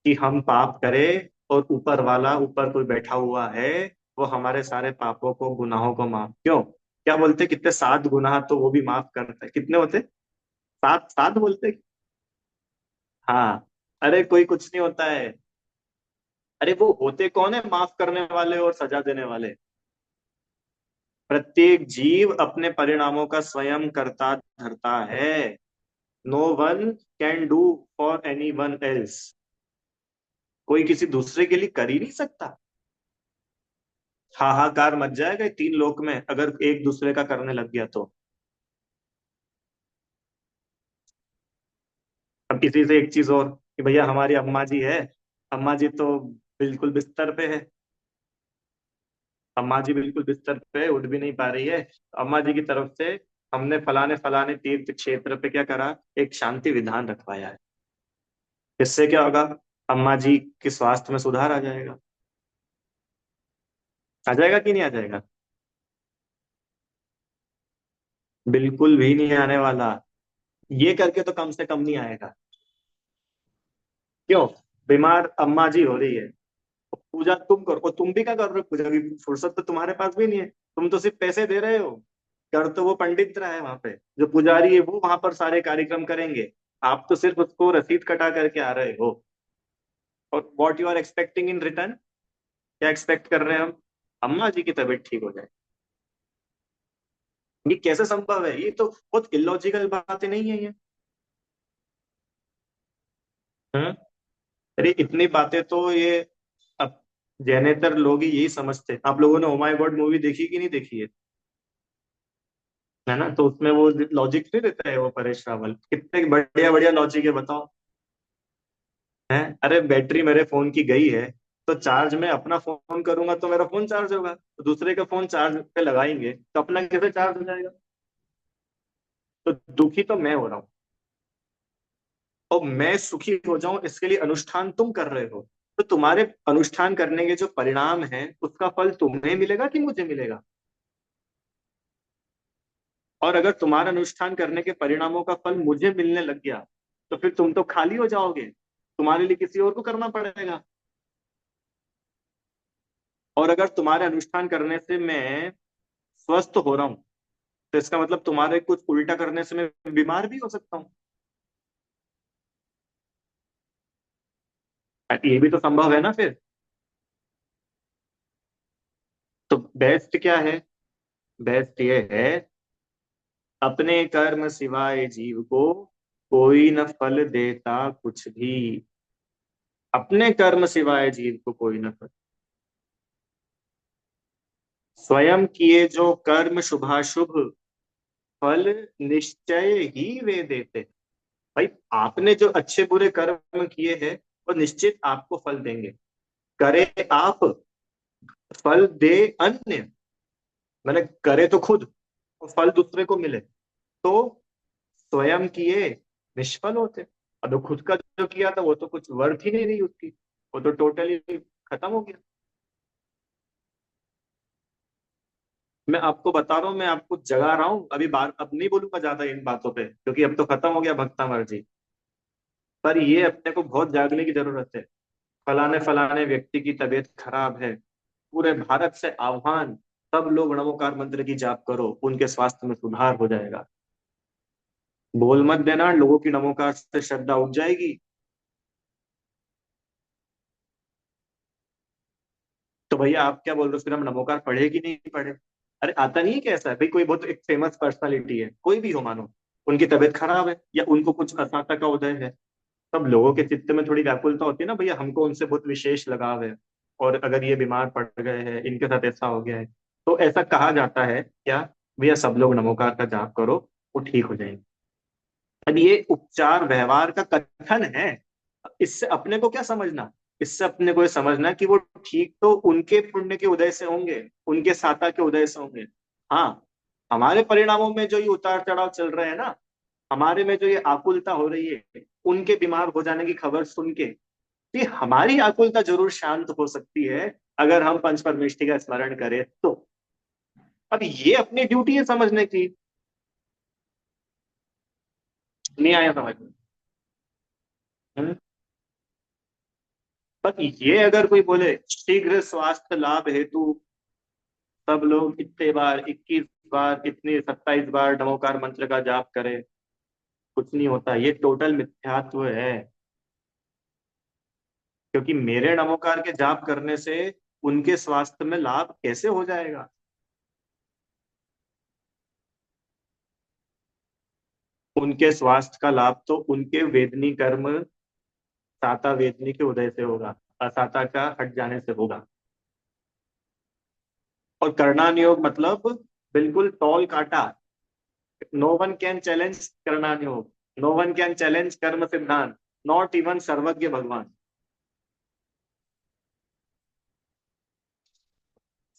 कि हम पाप करें और ऊपर वाला, ऊपर कोई बैठा हुआ है, वो हमारे सारे पापों को, गुनाहों को माफ, क्यों, क्या बोलते, कितने 7 गुनाह तो वो भी माफ करता है, कितने होते? 7, 7 बोलते। हाँ। अरे कोई कुछ नहीं होता है। अरे वो होते कौन है माफ करने वाले और सजा देने वाले? प्रत्येक जीव अपने परिणामों का स्वयं करता धरता है। No one can do for anyone else. कोई किसी दूसरे के लिए कर ही नहीं सकता। हाहाकार मच जाएगा ये 3 लोक में अगर एक दूसरे का करने लग गया तो। अब इसी से एक चीज और, कि भैया हमारी अम्मा जी है, अम्मा जी तो बिल्कुल बिस्तर पे है, अम्मा जी बिल्कुल बिस्तर पे है, उठ भी नहीं पा रही है। अम्मा जी की तरफ से हमने फलाने फलाने तीर्थ क्षेत्र पे क्या करा, एक शांति विधान रखवाया है। इससे क्या होगा? अम्मा जी के स्वास्थ्य में सुधार आ जाएगा। आ जाएगा कि नहीं आ जाएगा? बिल्कुल भी नहीं आने वाला। ये करके तो कम से कम नहीं आएगा। क्यों? बीमार अम्मा जी हो रही है, पूजा तुम करो, और तुम भी क्या कर रहे हो? पूजा की फुर्सत तो तुम्हारे पास भी नहीं है, तुम तो सिर्फ पैसे दे रहे हो। कर तो वो पंडित रहा है वहां पे, जो पुजारी है वो वहां पर सारे कार्यक्रम करेंगे। आप तो सिर्फ उसको रसीद कटा करके आ रहे हो। और what you are expecting in return? क्या एक्सपेक्ट कर रहे हैं हम? अम्मा जी की तबीयत ठीक हो जाए। ये कैसे संभव है? ये तो बहुत इलॉजिकल बातें नहीं है ये। हम्म। अरे इतनी बातें तो ये अब ज्यादातर लोग ही यही समझते हैं। आप लोगों ने ओ माय गॉड मूवी देखी कि नहीं देखी है ना? तो उसमें वो लॉजिक नहीं देता है वो परेश रावल, कितने बढ़िया बढ़िया लॉजिक है बताओ। है, अरे बैटरी मेरे फोन की गई है, तो चार्ज में अपना फोन करूंगा तो मेरा फोन चार्ज होगा, तो दूसरे का फोन चार्ज पे लगाएंगे तो अपना कैसे चार्ज हो जाएगा? तो दुखी तो मैं हो रहा हूँ, और मैं सुखी हो जाऊं इसके लिए अनुष्ठान तुम कर रहे हो। तो तुम्हारे अनुष्ठान करने के जो परिणाम है उसका फल तुम्हें मिलेगा कि मुझे मिलेगा? और अगर तुम्हारा अनुष्ठान करने के परिणामों का फल मुझे मिलने लग गया, तो फिर तुम तो खाली हो जाओगे, तुम्हारे लिए किसी और को करना पड़ेगा। और अगर तुम्हारे अनुष्ठान करने से मैं स्वस्थ हो रहा हूं, तो इसका मतलब तुम्हारे कुछ उल्टा करने से मैं बीमार भी हो सकता हूँ। ये भी तो संभव है ना फिर। तो बेस्ट क्या है? बेस्ट ये है, अपने कर्म सिवाय जीव को कोई न फल देता कुछ भी। अपने कर्म सिवाय जीव को कोई न फल। स्वयं किए जो कर्म शुभाशुभ, फल निश्चय ही वे देते। भाई, आपने जो अच्छे बुरे कर्म किए हैं वो निश्चित आपको फल देंगे। करे आप, फल दे अन्य। मैंने करे तो खुद, और फल दूसरे को मिले, तो स्वयं किए निष्फल होते। अब तो खुद का जो किया था वो तो कुछ वर्थ ही नहीं रही उसकी, वो तो टोटली खत्म हो गया। मैं आपको बता रहा हूँ, मैं आपको जगा रहा हूँ अभी। बार अब नहीं बोलूंगा ज्यादा इन बातों पे, क्योंकि अब तो खत्म हो गया भक्ता मर्जी। पर ये अपने को बहुत जागने की जरूरत है। फलाने फलाने व्यक्ति की तबीयत खराब है, पूरे भारत से आह्वान, सब लोग नमोकार मंत्र की जाप करो, उनके स्वास्थ्य में सुधार हो जाएगा। बोल मत देना, लोगों की नमोकार से श्रद्धा उठ जाएगी। तो भैया आप क्या बोल रहे हो, फिर हम नमोकार पढ़े कि नहीं पढ़े? अरे आता नहीं है कैसा है भाई, कोई बहुत एक फेमस पर्सनालिटी है, कोई भी हो मानो, उनकी तबीयत खराब है या उनको कुछ असाता का उदय है, तब लोगों के चित्त में थोड़ी व्याकुलता होती है ना, भैया हमको उनसे बहुत विशेष लगाव है, और अगर ये बीमार पड़ गए हैं, इनके साथ ऐसा हो गया है, तो ऐसा कहा जाता है क्या, भैया सब लोग नमोकार का जाप करो, वो ठीक हो जाएंगे। अब ये उपचार व्यवहार का कथन है, इससे अपने को क्या समझना? इससे अपने को ये समझना कि वो ठीक तो उनके पुण्य के उदय से होंगे, उनके साता के उदय से होंगे। हाँ, हमारे परिणामों में जो ये उतार चढ़ाव चल रहे हैं ना, हमारे में जो ये आकुलता हो रही है, उनके बीमार हो जाने की खबर सुन के, ये हमारी आकुलता जरूर शांत हो सकती है अगर हम पंच परमेष्ठि का स्मरण करें तो। अब ये अपनी ड्यूटी है समझने की। नहीं आया समझ में? हम्म? पर ये अगर कोई बोले शीघ्र स्वास्थ्य लाभ हेतु सब लोग इतने बार, 21 बार, इतने 27 बार नमोकार मंत्र का जाप करें, कुछ नहीं होता, ये टोटल मिथ्यात्व है। क्योंकि मेरे नमोकार के जाप करने से उनके स्वास्थ्य में लाभ कैसे हो जाएगा? उनके स्वास्थ्य का लाभ तो उनके वेदनी कर्म, साता वेदनी के उदय से होगा, असाता का हट जाने से होगा। और कर्णानुयोग मतलब बिल्कुल तौल काटा। नो वन कैन चैलेंज कर्णानुयोग, नो वन कैन चैलेंज कर्म सिद्धांत, नॉट इवन सर्वज्ञ भगवान।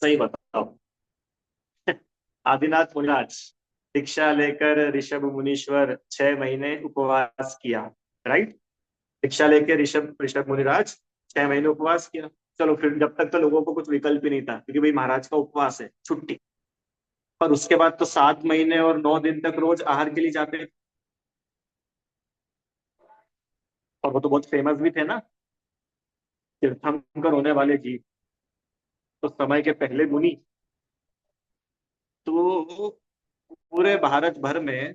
सही बताओ। आदिनाथ मुनिराज, दीक्षा लेकर ऋषभ मुनीश्वर 6 महीने उपवास किया, राइट? दीक्षा लेकर ऋषभ ऋषभ मुनिराज 6 महीने उपवास किया। चलो फिर, जब तक तो लोगों को कुछ विकल्प ही नहीं था, क्योंकि भाई महाराज का उपवास है, छुट्टी। और उसके बाद तो 7 महीने और 9 दिन तक रोज आहार के लिए जाते थे। और वो तो बहुत फेमस भी थे ना, तीर्थंकर होने वाले जीव, तो समय के पहले मुनि। तो पूरे भारत भर में,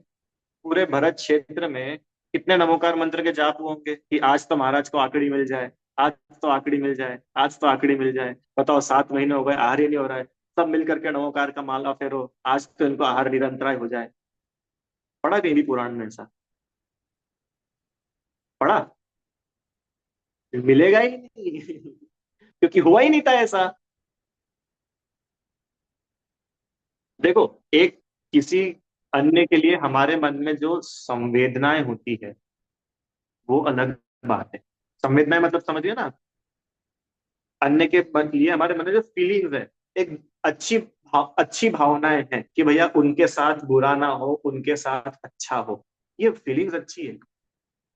पूरे भरत क्षेत्र में कितने नमोकार मंत्र के जाप हुए होंगे कि आज तो महाराज को आखिरी मिल जाए, आज तो आखिरी मिल जाए, आज तो आखिरी मिल जाए। बताओ, 7 महीने हो गए, आहार ही नहीं हो रहा है। सब मिल करके नमोकार का माला फेरो, आज तो इनको आहार निरंतर हो जाए। पढ़ा कहीं भी पुराण में ऐसा? पढ़ा? मिलेगा ही नहीं क्योंकि हुआ ही नहीं था ऐसा। देखो, एक किसी अन्य के लिए हमारे मन में जो संवेदनाएं होती है वो अलग बात है। संवेदनाएं मतलब समझिए ना, अन्य के लिए हमारे मन में जो फीलिंग्स है, एक अच्छी भावनाएं हैं कि भैया उनके साथ बुरा ना हो, उनके साथ अच्छा हो, ये फीलिंग्स अच्छी है।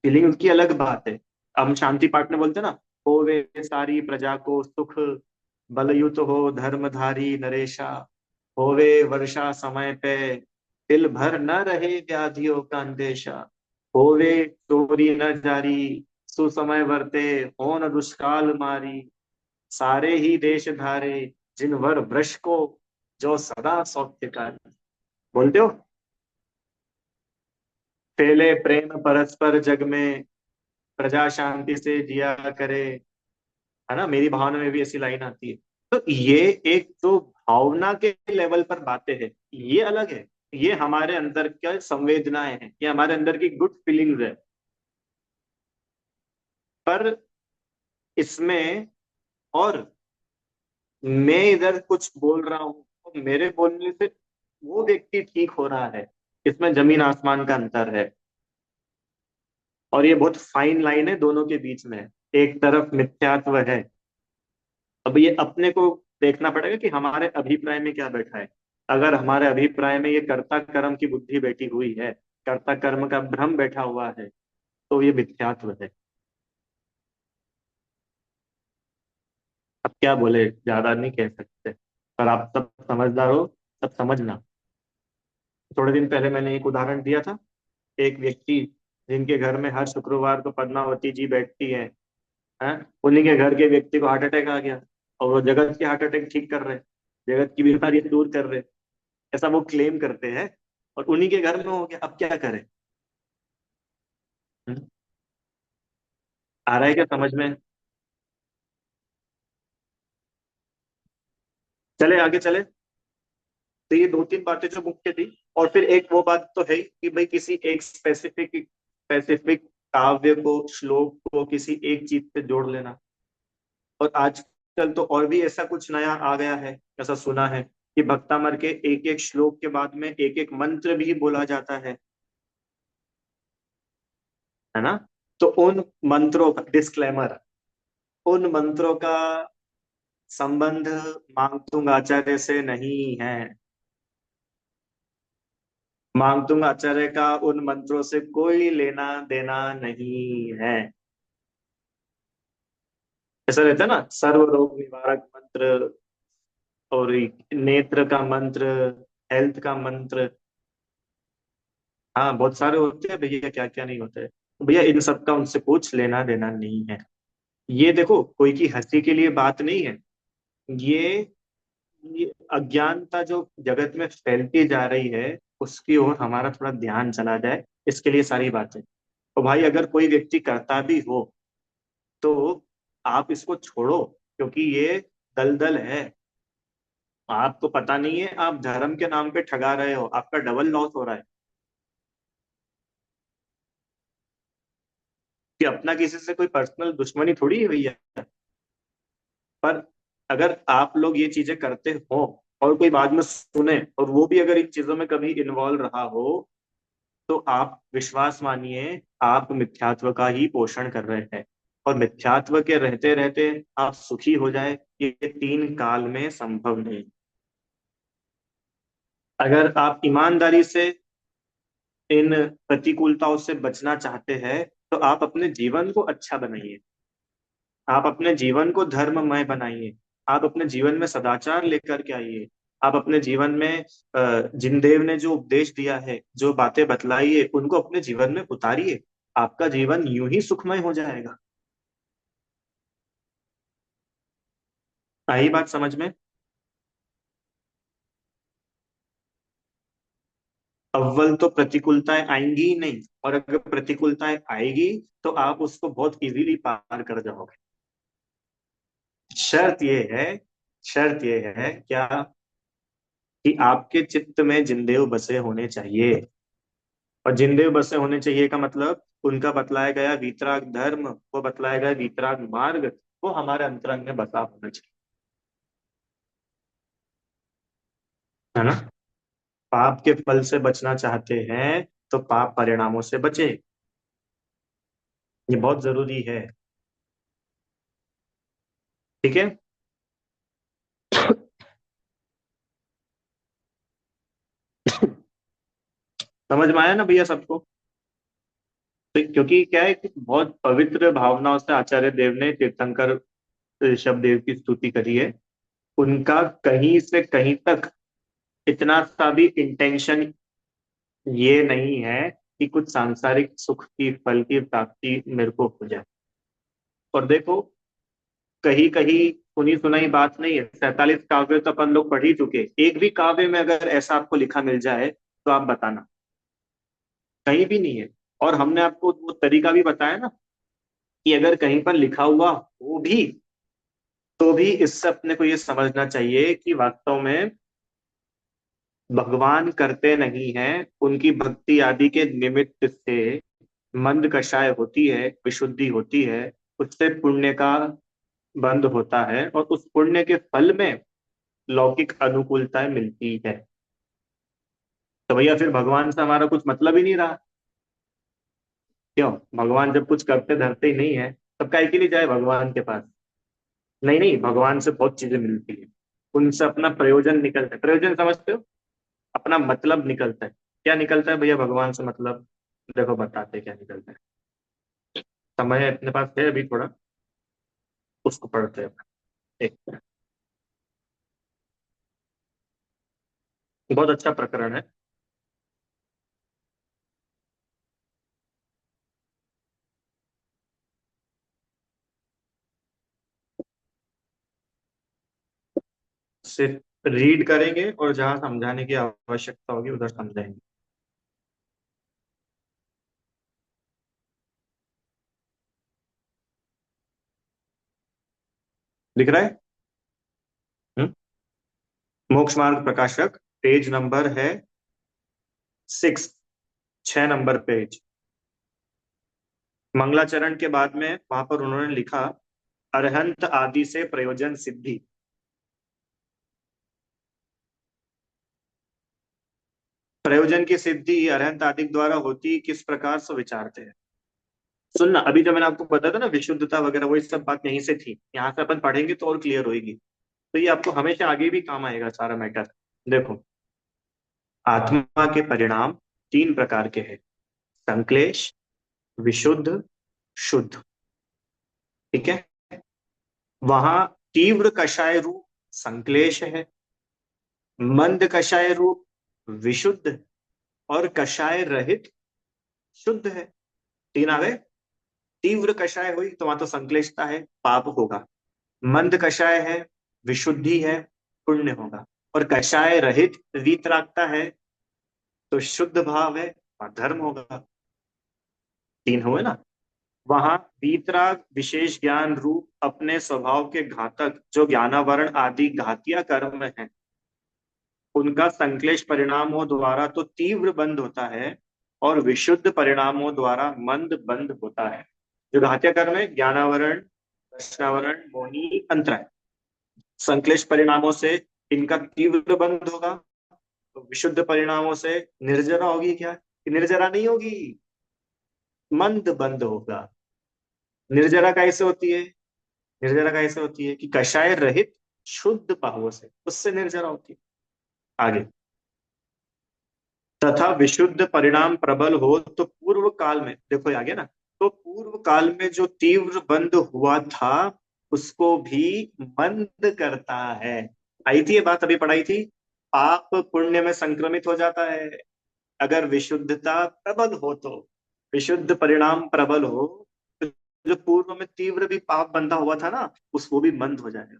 फीलिंग्स की अलग बात है। हम शांति पाठ में बोलते हैं ना, होवे सारी प्रजा को सुख, बलयुत हो धर्मधारी नरेशा, होवे वर्षा समय पे, तिल भर न रहे व्याधियों का अंदेशा, होवे चोरी न जारी, सुसमय वर्ते, हो न दुष्काल मारी, सारे ही देश धारे, जिन वर वृष को, जो सदा सौख्यकारी। बोलते हो, फैले प्रेम परस्पर जग में, प्रजा शांति से जिया करे। है ना, मेरी भावना में भी ऐसी लाइन आती है। तो ये एक तो भावना के लेवल पर बातें हैं, ये अलग है। ये हमारे अंदर क्या संवेदनाएं हैं, ये हमारे अंदर की गुड फीलिंग्स है। पर इसमें, और मैं इधर कुछ बोल रहा हूँ तो मेरे बोलने से वो व्यक्ति ठीक हो रहा है, इसमें जमीन आसमान का अंतर है। और ये बहुत फाइन लाइन है दोनों के बीच में। एक तरफ मिथ्यात्व है, अब ये अपने को देखना पड़ेगा कि हमारे अभिप्राय में क्या बैठा है। अगर हमारे अभिप्राय में ये कर्ता कर्म की बुद्धि बैठी हुई है, कर्ता कर्म का भ्रम बैठा हुआ है, तो ये मिथ्यात्व है। अब क्या बोले, ज्यादा नहीं कह सकते, पर आप सब समझदार हो, सब समझना। थोड़े दिन पहले मैंने एक उदाहरण दिया था, एक व्यक्ति जिनके घर में हर शुक्रवार को पद्मावती जी बैठती हैं, उन्हीं के घर के व्यक्ति को हार्ट अटैक आ गया, और वो जगत की हार्ट अटैक ठीक कर रहे, जगत की बीमारी दूर कर रहे, ऐसा वो क्लेम करते हैं। और उन्हीं के घर में हो गया, अब क्या करें? हम्म? आ रहा है क्या समझ में? चले आगे चले। तो ये दो तीन बातें जो मुख्य थी। और फिर एक वो बात तो है कि भाई किसी एक स्पेसिफिक स्पेसिफिक काव्य को, श्लोक को किसी एक चीज से जोड़ लेना। और आजकल तो और भी ऐसा कुछ नया आ गया है, ऐसा सुना है कि भक्तामर के एक एक श्लोक के बाद में एक एक मंत्र भी बोला जाता है ना। तो उन मंत्रों का डिस्क्लेमर, उन मंत्रों का संबंध मांगतुंग आचार्य से नहीं है। मांगतुंग आचार्य का उन मंत्रों से कोई लेना देना नहीं है। ऐसा रहता है ना, सर्व रोग निवारक मंत्र, और नेत्र का मंत्र, हेल्थ का मंत्र। हाँ, बहुत सारे होते हैं भैया, क्या क्या नहीं होते हैं। तो भैया इन सब का उनसे कुछ लेना देना नहीं है। ये देखो, कोई की हंसी के लिए बात नहीं है। ये ये अज्ञानता जो जगत में फैलती जा रही है, उसकी ओर हमारा थोड़ा ध्यान चला जाए, इसके लिए सारी बातें। तो भाई अगर कोई व्यक्ति करता भी हो, तो आप इसको छोड़ो, क्योंकि ये दलदल है। आपको पता नहीं है, आप धर्म के नाम पे ठगा रहे हो, आपका डबल लॉस हो रहा है। कि अपना किसी से कोई पर्सनल दुश्मनी थोड़ी है भैया। पर अगर आप लोग ये चीजें करते हो और कोई बाद में सुने, और वो भी अगर इन चीजों में कभी इन्वॉल्व रहा हो, तो आप विश्वास मानिए, आप मिथ्यात्व का ही पोषण कर रहे हैं। और मिथ्यात्व के रहते रहते आप सुखी हो जाए, ये 3 काल में संभव नहीं। अगर आप ईमानदारी से इन प्रतिकूलताओं से बचना चाहते हैं, तो आप अपने जीवन को अच्छा बनाइए, आप अपने जीवन को धर्ममय बनाइए, आप अपने जीवन में सदाचार लेकर के आइए। आप अपने जीवन में जिनदेव ने जो उपदेश दिया है, जो बातें बतलाई है, उनको अपने जीवन में उतारिए। आपका जीवन यूं ही सुखमय हो जाएगा। आई बात समझ में? अव्वल तो प्रतिकूलताएं आएंगी ही नहीं, और अगर प्रतिकूलताएं आएगी तो आप उसको बहुत इजीली पार कर जाओगे। शर्त ये है, शर्त ये है क्या, कि आपके चित्त में जिनदेव बसे होने चाहिए। और जिनदेव बसे होने चाहिए का मतलब उनका बतलाया गया वीतराग धर्म, वो बतलाया गया वीतराग मार्ग, वो हमारे अंतरंग में बसा होना चाहिए। है ना? पाप के फल से बचना चाहते हैं तो पाप परिणामों से बचे। ये बहुत जरूरी है। ठीक है। समझ में आया ना भैया सबको? तो क्योंकि क्या है कि बहुत पवित्र भावनाओं से आचार्य देव ने तीर्थंकर ऋषभ देव की स्तुति करी है। उनका कहीं से कहीं तक इतना सा भी इंटेंशन ये नहीं है कि कुछ सांसारिक सुख की फल की प्राप्ति मेरे को हो जाए। और देखो, कहीं कहीं सुनी सुनाई बात नहीं है, 47 काव्य तो अपन लोग पढ़ ही चुके। एक भी काव्य में अगर ऐसा आपको लिखा मिल जाए तो आप बताना। कहीं भी नहीं है। और हमने आपको वो तरीका भी बताया ना, कि अगर कहीं पर लिखा हुआ हो भी, तो भी इससे अपने को ये समझना चाहिए कि वास्तव में भगवान करते नहीं हैं, उनकी भक्ति आदि के निमित्त से मंद कषाय होती है, विशुद्धि होती है, उससे पुण्य का बंध होता है, और उस पुण्य के फल में लौकिक अनुकूलताएं मिलती है। तो भैया फिर भगवान से हमारा कुछ मतलब ही नहीं रहा। क्यों? भगवान जब कुछ करते धरते ही नहीं है, तब काहे के लिए जाए भगवान के पास? नहीं नहीं, भगवान से बहुत चीजें मिलती है। उनसे अपना प्रयोजन निकलता है। प्रयोजन समझते हो? अपना मतलब निकलता है। क्या निकलता है भैया भगवान से मतलब? देखो बताते हैं क्या निकलता है। समय अपने पास है अभी थोड़ा, उसको पढ़ते हैं। एक बहुत अच्छा प्रकरण है। सिर्फ रीड करेंगे और जहां समझाने की आवश्यकता होगी उधर समझाएंगे। दिख रहा है? हम्म? मोक्ष मार्ग प्रकाशक, पेज नंबर है 6, 6 नंबर पेज। मंगलाचरण के बाद में वहां पर उन्होंने लिखा, अरहंत आदि से प्रयोजन सिद्धि। प्रयोजन की सिद्धि अरहंत आदि द्वारा होती किस प्रकार से विचारते हैं। सुनना, अभी जो मैंने आपको बताया था ना विशुद्धता वगैरह, वो सब बात यहीं से थी, यहाँ से अपन पढ़ेंगे तो और क्लियर होगी। तो ये आपको हमेशा आगे भी काम आएगा सारा मैटर। देखो, आत्मा के परिणाम 3 प्रकार के हैं: संक्लेश, विशुद्ध, शुद्ध। ठीक है? वहां तीव्र कषाय रूप संक्लेश है, मंद कषाय रूप विशुद्ध, और कषाय रहित शुद्ध है। 3 आ गए। तीव्र कषाय हुई तो वहां तो संक्लेशता है, पाप होगा। मंद कषाय है, विशुद्धि है, पुण्य होगा। और कषाय रहित वीतरागता है, तो शुद्ध भाव है और धर्म होगा। 3 हुए ना? वहां वीतराग विशेष ज्ञान रूप अपने स्वभाव के घातक जो ज्ञानावरण आदि घातिया कर्म है, उनका संक्लेश परिणामों द्वारा तो तीव्र बंद होता है, और विशुद्ध परिणामों द्वारा मंद बंद होता है। जो घातिया कर्म है, ज्ञानावरण, दर्शनावरण, मोही, अंतराय, संक्लेश परिणामों से इनका तीव्र बंद होगा। तो विशुद्ध परिणामों से निर्जरा होगी क्या? कि निर्जरा नहीं होगी, मंद बंद होगा। निर्जरा कैसे होती है? निर्जरा कैसे होती है? कि कषाय रहित शुद्ध भावों से, उससे निर्जरा होती है। आगे, तथा विशुद्ध परिणाम प्रबल हो तो पूर्व काल में, देखो ये आगे ना, तो पूर्व काल में जो तीव्र बंद हुआ था उसको भी मंद करता है। आई थी ये बात, अभी पढ़ाई थी। पाप पुण्य में संक्रमित हो जाता है। अगर विशुद्धता प्रबल हो तो, विशुद्ध परिणाम प्रबल हो तो जो पूर्व में तीव्र भी पाप बंधा हुआ था ना, उस वो भी मंद हो जाएगा।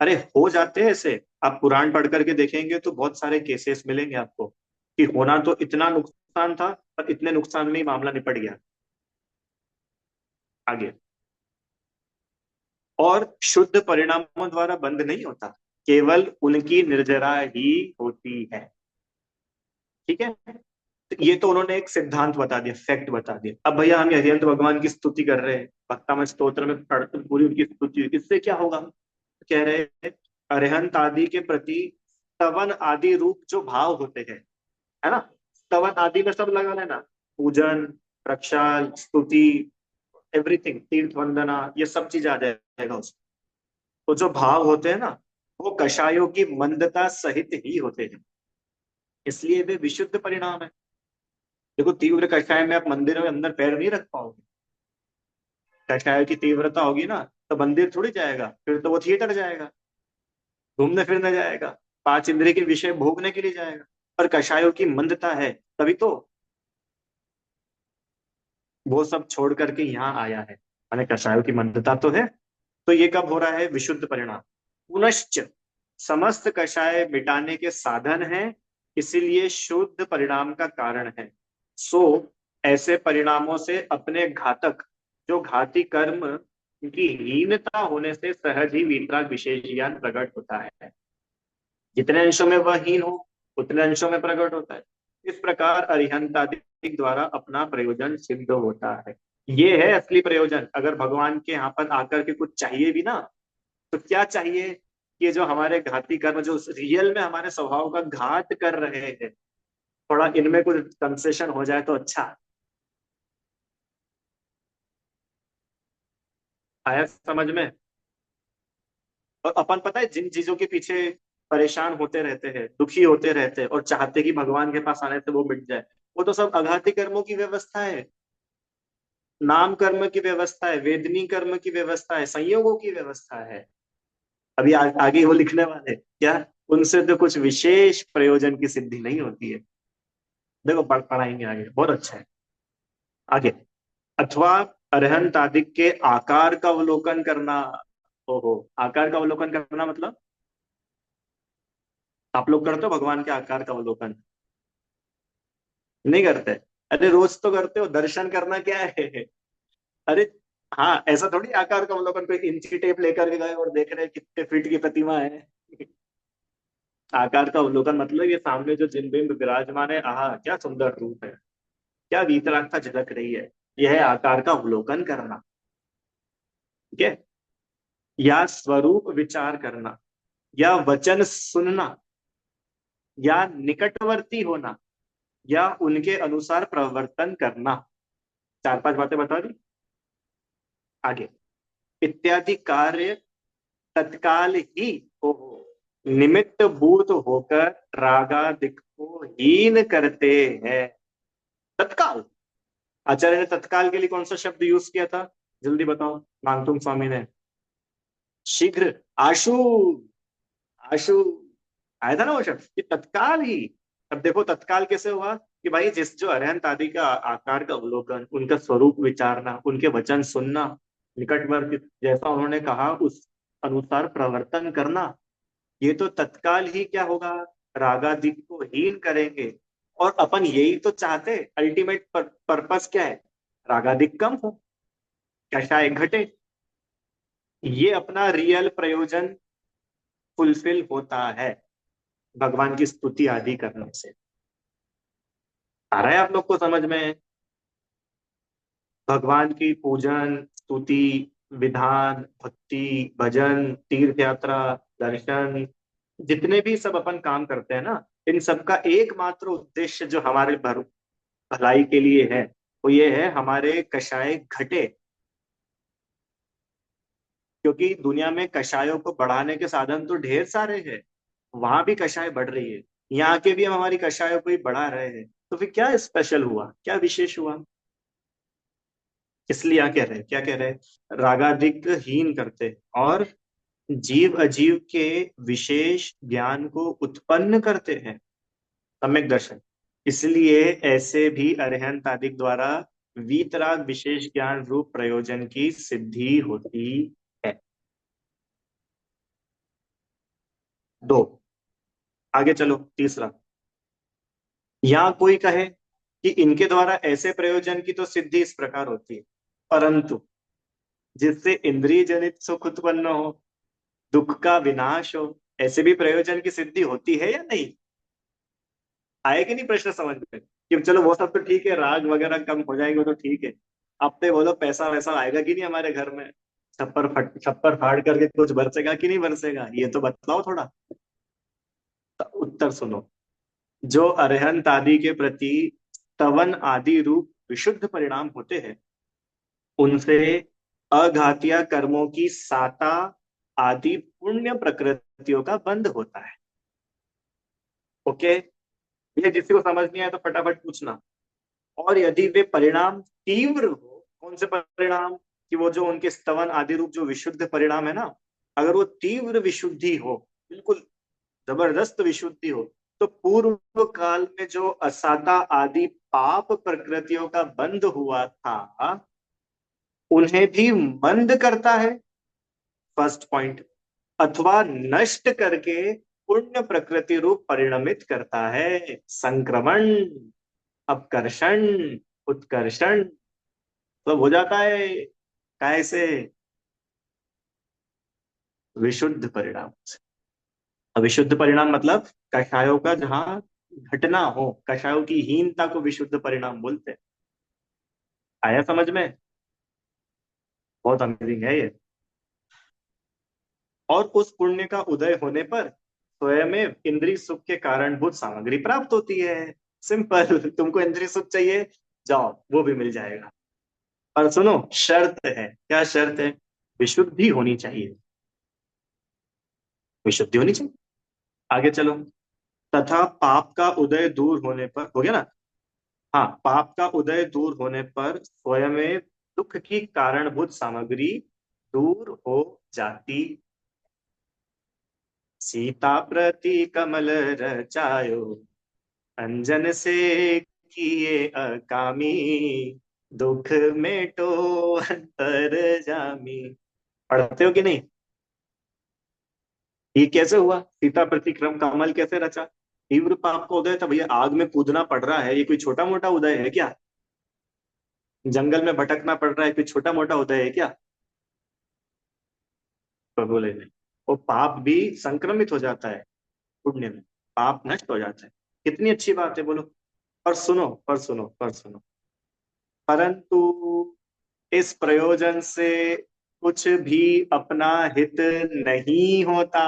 अरे हो जाते हैं ऐसे। आप पुराण पढ़ करके देखेंगे तो बहुत सारे केसेस मिलेंगे आपको कि होना तो इतना नुकसान था पर इतने नुकसान में ही मामला निपट गया। आगे। और शुद्ध परिणामों द्वारा बंद नहीं होता, केवल उनकी निर्जरा ही होती है। ठीक है। तो ये तो उन्होंने एक सिद्धांत बता दिया, फैक्ट बता दिया। अब भैया हम यजंत भगवान की स्तुति कर रहे हैं, भक्तामृत स्तोत्र में पूरी उनकी स्तुति, इससे क्या होगा? कह रहे हैं अरिहंत आदि के प्रति स्तवन आदि रूप जो भाव होते हैं, है ना, स्तवन आदि में सब लगा लेना, पूजन, प्रक्षाल, स्तुति, एवरीथिंग, तीर्थ वंदना, ये सब चीज आ जाएगा उसमें। तो जो भाव होते हैं ना, वो कषायों की मंदता सहित ही होते हैं, इसलिए वे विशुद्ध परिणाम है। देखो तीव्र कषाय में आप मंदिर में अंदर पैर नहीं रख पाओगे। कषाय की तीव्रता होगी ना, तो मंदिर थोड़ी जाएगा, फिर तो वो थिएटर जाएगा, घूमने फिरने जाएगा, पांच इंद्रिय के विषय भोगने के लिए जाएगा। पर कषायों की मंदता है, तभी तो वो सब छोड़ करके यहाँ आया है। माने कषायों की मंदता तो है। तो ये कब हो रहा है? विशुद्ध परिणाम। पुनश्च समस्त कषाय मिटाने के साधन है, इसीलिए शुद्ध परिणाम का कारण है। सो ऐसे परिणामों से अपने घातक, जो घाती कर्म की हीनता होने से सहज ही वितराग विशेष ज्ञान प्रकट होता है। जितने अंशों में वह हीन हो, उतने अंशों में प्रकट होता है। इस प्रकार अरिहंतादि द्वारा अपना प्रयोजन सिद्ध होता है। ये है असली प्रयोजन। अगर भगवान के यहाँ पर आकर के कुछ चाहिए भी ना, तो क्या चाहिए? कि जो हमारे घाती कर्म जो रियल में हमारे स्वभाव का घात कर रहे हैं, थोड़ा इनमें कुछ कंसेशन हो जाए तो अच्छा। आया समझ में? और अपन पता है जिन चीजों के पीछे परेशान होते रहते हैं, दुखी होते रहते हैं और चाहते कि भगवान के पास आने से वो मिट जाए, वो तो सब अघाती कर्मों की व्यवस्था है, नाम कर्म की व्यवस्था है, वेदनी कर्म की व्यवस्था है, संयोगों की व्यवस्था है। अभी आगे वो लिखने वाले क्या, उनसे तो कुछ विशेष प्रयोजन की सिद्धि नहीं होती है। देखो पढ़ाएंगे आगे, बहुत अच्छा है। आगे। अथवा अरहंत आदि के आकार का अवलोकन करना। ओहो, आकार का अवलोकन करना मतलब? आप लोग करते हो भगवान के आकार का अवलोकन? नहीं करते? अरे रोज तो करते हो, दर्शन करना क्या है? अरे हाँ, ऐसा थोड़ी आकार का अवलोकन कोई इंची टेप लेकर के गए और देख रहे हैं कितने फीट की प्रतिमा है। आकार का अवलोकन मतलब ये सामने जो जिन बिंब विराजमान है, आह क्या सुंदर रूप है, क्या वीतरागता झलक रही है, यह है आकार का अवलोकन करना। ठीक है। या स्वरूप विचार करना, या वचन सुनना, या निकटवर्ती होना, या उनके अनुसार प्रवर्तन करना। चार पांच बातें बता दी। आगे। इत्यादि कार्य तत्काल ही हो, निमित्त भूत होकर रागादिक को हीन करते हैं। तत्काल। आचार्य ने तत्काल के लिए कौन सा शब्द यूज किया था? जल्दी बताओ, मानतुम स्वामी ने। शीघ्र। आशु। आशु। आया था ना वो शब्द कि तत्काल ही। अब देखो तत्काल कैसे हुआ कि भाई जिस जो अरहंत आदि का आकार का अवलोकन, उनका स्वरूप विचारना, उनके वचन सुनना, निकटवर्ती जैसा उन्होंने कहा उस अनुसार प्रवर्तन करना, ये तो तत्काल ही क्या होगा? रागादिक को हीन करेंगे। और अपन यही तो चाहते, अल्टीमेट पर्पस क्या है? रागादिक कम हो, कषाय घटे। ये अपना रियल प्रयोजन फुलफिल होता है भगवान की स्तुति आदि करने से। आ रहा है आप लोग को समझ में? भगवान की पूजन, स्तुति, विधान, भक्ति, भजन, तीर्थ यात्रा, दर्शन, जितने भी सब अपन काम करते हैं ना, इन सबका एकमात्र उद्देश्य जो हमारे भलाई के लिए है, वो ये है हमारे कषाय घटे। क्योंकि दुनिया में कषायों को बढ़ाने के साधन तो ढेर सारे हैं, वहां भी कषाय बढ़ रही है, यहाँ के भी हम हमारी कषायों को ही बढ़ा रहे हैं, तो फिर क्या स्पेशल हुआ, क्या विशेष हुआ? इसलिए यहाँ कह रहे हैं, क्या कह रहे हैं? रागादिक हीन करते और जीव अजीव के विशेष ज्ञान को उत्पन्न करते हैं, सम्यक दर्शन। इसलिए ऐसे भी अरिहंत आदि द्वारा वीतराग विशेष ज्ञान रूप प्रयोजन की सिद्धि होती है। दो, आगे चलो तीसरा। यहाँ कोई कहे कि इनके द्वारा ऐसे प्रयोजन की तो सिद्धि इस प्रकार होती है, परंतु जिससे इंद्रिय जनित सुख उत्पन्न हो, दुख का विनाश हो, ऐसे भी प्रयोजन की सिद्धि होती है या नहीं? आएगी नहीं प्रश्न समझ में कि चलो वो सब तो ठीक है, राग वगैरह कम हो जाएंगे वो तो ठीक है। अब तो बोलो पैसा वैसा आएगा कि नहीं हमारे घर में? छप्पर फाड़ करके कुछ बरसेगा कि नहीं बरसेगा, ये तो बतलाओ थोड़ा। तो उत्तर सुनो। जो अरहंत आदि के प्रति स्तवन आदि रूप विशुद्ध परिणाम होते हैं, उनसे अघातीय कर्मों की साता आदि पुण्य प्रकृतियों का बंध होता है। ओके, ये किसी को समझ नहीं आया तो फटाफट पूछना। और यदि वे परिणाम तीव्र हो, कौन से परिणाम? कि वो जो उनके स्तवन आदि रूप जो विशुद्ध परिणाम है ना, अगर वो तीव्र विशुद्धि हो, बिल्कुल जबरदस्त विशुद्धि हो, तो पूर्व काल में जो असाता आदि पाप प्रकृतियों का बंध हुआ था, उन्हें भी मंद करता है, फर्स्ट पॉइंट। अथवा नष्ट करके पुण्य प्रकृति रूप परिणमित करता है। संक्रमण, अपकर्षण, उत्कर्षण मतलब हो जाता है कैसे? विशुद्ध परिणाम से। अविशुद्ध परिणाम मतलब कषायों का जहां घटना हो, कषायों की हीनता को विशुद्ध परिणाम बोलते हैं। आया समझ में? बहुत अमेजिंग है ये। और उस पुण्य का उदय होने पर स्वयं में इंद्रिय सुख के कारणभूत सामग्री प्राप्त होती है। सिंपल, तुमको इंद्रिय सुख चाहिए, जाओ वो भी मिल जाएगा। पर सुनो, शर्त है। क्या शर्त है? विशुद्धि होनी चाहिए, विशुद्धि होनी चाहिए। आगे चलो। तथा पाप का उदय दूर होने पर, हो गया ना? हाँ, पाप का उदय दूर होने पर स्वयं में दुख की कारणभूत सामग्री दूर हो जाती। सीता प्रति कमल रचायो, अंजन से किए अकामी, दुख मेटो अंतर जामी। पढ़ते हो कि नहीं? ये कैसे हुआ? सीता प्रतिक्रम कमल कैसे रचा? तीव्र पाप का उदय था भैया, आग में कूदना पड़ रहा है, ये कोई छोटा मोटा उदय है क्या? जंगल में भटकना पड़ रहा है, कोई छोटा मोटा उदय है क्या? तो बोले नहीं। वो पाप भी संक्रमित हो जाता है पुण्य में, पाप नष्ट हो जाता है। कितनी अच्छी बात है बोलो। पर सुनो, परंतु इस प्रयोजन से कुछ भी अपना हित नहीं होता।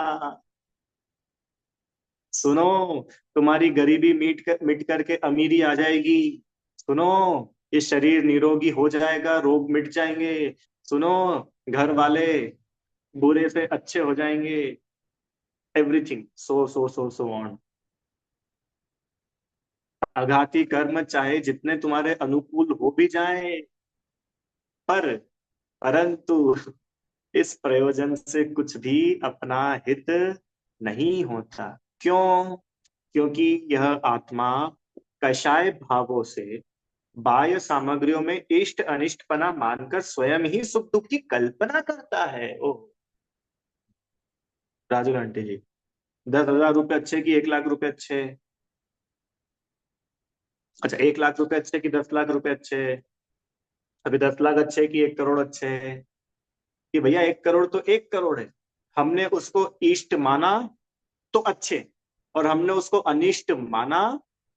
सुनो, तुम्हारी गरीबी मिट करके अमीरी आ जाएगी। सुनो, ये शरीर निरोगी हो जाएगा, रोग मिट जाएंगे। सुनो, घर वाले बुरे से अच्छे हो जाएंगे। Everything so on. आघाती कर्म चाहे जितने तुम्हारे अनुकूल हो भी जाएं, पर परंतु इस प्रयोजन से कुछ भी अपना हित नहीं होता। क्यों? क्योंकि यह आत्मा कषाय भावों से बाह्य सामग्रियों में इष्ट अनिष्टपना मानकर स्वयं ही सुख दुख की कल्पना करता है। ओ राजू आंटी जी, 10,000 रुपए अच्छे कि 1 लाख रुपए अच्छे? अच्छा, 1 लाख रुपए अच्छे कि 10 लाख रुपए अच्छे? अभी 10 लाख अच्छे कि 1 करोड़ अच्छे? कि भैया 1 करोड़ तो 1 करोड़ है, हमने उसको इष्ट माना तो अच्छे, और हमने उसको अनिष्ट माना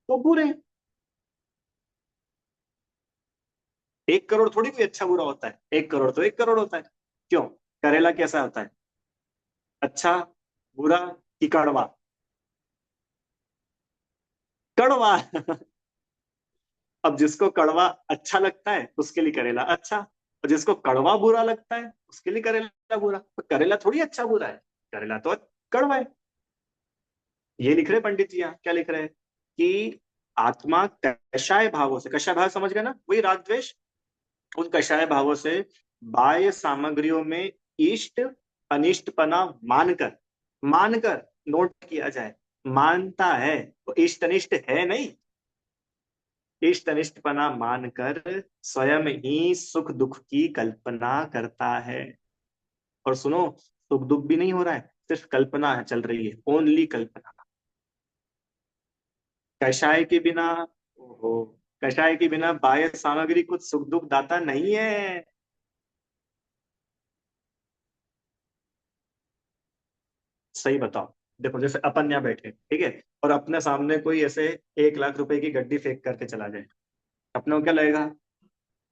तो बुरे। 1 करोड़ थोड़ी कोई अच्छा बुरा होता है, 1 करोड़ तो 1 करोड़ होता है। क्यों? करेला कैसा होता है? अच्छा, बुरा कि कड़वा? कड़वा। अब जिसको कड़वा अच्छा लगता है उसके लिए करेला अच्छा, और जिसको कड़वा बुरा लगता है उसके लिए करेला बुरा। तो करेला थोड़ी अच्छा बुरा है, करेला तो कड़वा है। ये लिख रहे पंडित जी यहाँ, क्या लिख रहे हैं? कि आत्मा कषाय भावों से, कषाय भाव समझ गए ना, वही राग द्वेष, उन कषाय भावों से बाह्य सामग्रियों में इष्ट अनिष्टपना मानकर, मानकर नोट किया जाए, मानता है वो इष्ट अनिष्ट है नहीं, इष्ट अनिष्टपना मानकर स्वयं ही सुख दुख की कल्पना करता है। और सुनो, सुख दुख भी नहीं हो रहा है, सिर्फ कल्पना है चल रही है, ओनली कल्पना। कषाय के बिना, ओहो, कषाय के बिना बाह्य सामग्री कुछ सुख दुख दाता नहीं है। सही बताओ। देखो जैसे अपन यहाँ बैठे ठीक है, और अपने सामने कोई ऐसे 1 लाख रुपए की गड्डी फेंक करके चला जाए, अपने को क्या लगेगा?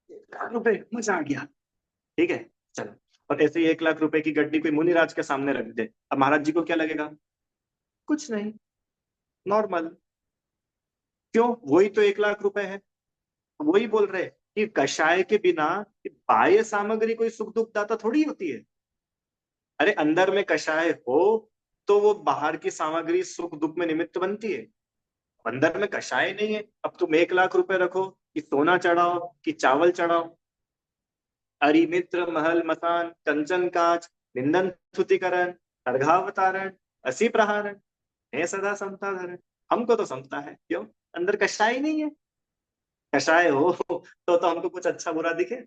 1 लाख रुपए, मजा आ गया। ठीक है, चलो। और ऐसे ही 1 लाख रुपए की गड्डी कोई मुनिराज के सामने रख दे, अब महाराज जी को क्या लगेगा? कुछ नहीं, नॉर्मल। क्यों? वही तो 1 लाख रुपए है। वही बोल रहे कि कषाय के बिना बाह्य सामग्री कोई सुख दुख दाता थोड़ी होती है। अरे अंदर में कषाय हो तो वो बाहर की सामग्री सुख दुख में निमित्त बनती है। अंदर में कषाय नहीं है, अब तुम 1 लाख रुपए रखो कि सोना चढ़ाओ कि चावल चढ़ाओ, अरिमित्र महल मसान कंचन काज, निंदन स्तुतिकरण, अर्घावतारण, असी प्रहारण, है सदा समता धरण। हमको तो समता है, क्यों? अंदर कषाय नहीं है। कषाय हो तो हमको कुछ अच्छा बुरा दिखे?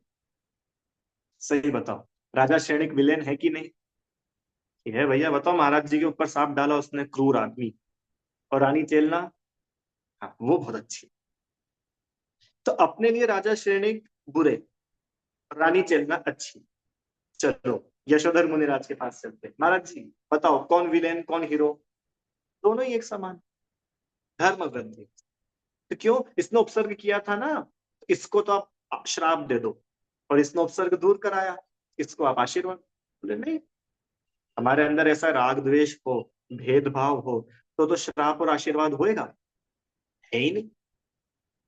सही बताओ। राजा श्रेणिक विलेन है कि नहीं? है भैया, बताओ। महाराज जी के ऊपर सांप डाला उसने, क्रूर आदमी। और रानी चेलना, हाँ वो बहुत अच्छी। तो अपने लिए राजा श्रेणिक बुरे, रानी चेलना अच्छी। चलो, यशोधर मुनिराज के पास चलते हैं। महाराज जी बताओ, कौन विलेन कौन हीरो? दोनों ही एक समान। धर्म वृद्धि। तो क्यों? इसने उपसर्ग किया था ना, तो इसको तो आप श्राप दे दो, और इसने उपसर्ग दूर कराया, इसको आप आशीर्वाद। बोले नहीं, हमारे अंदर ऐसा राग द्वेष हो, भेदभाव हो, तो श्राप और आशीर्वाद होएगा? है ही नहीं।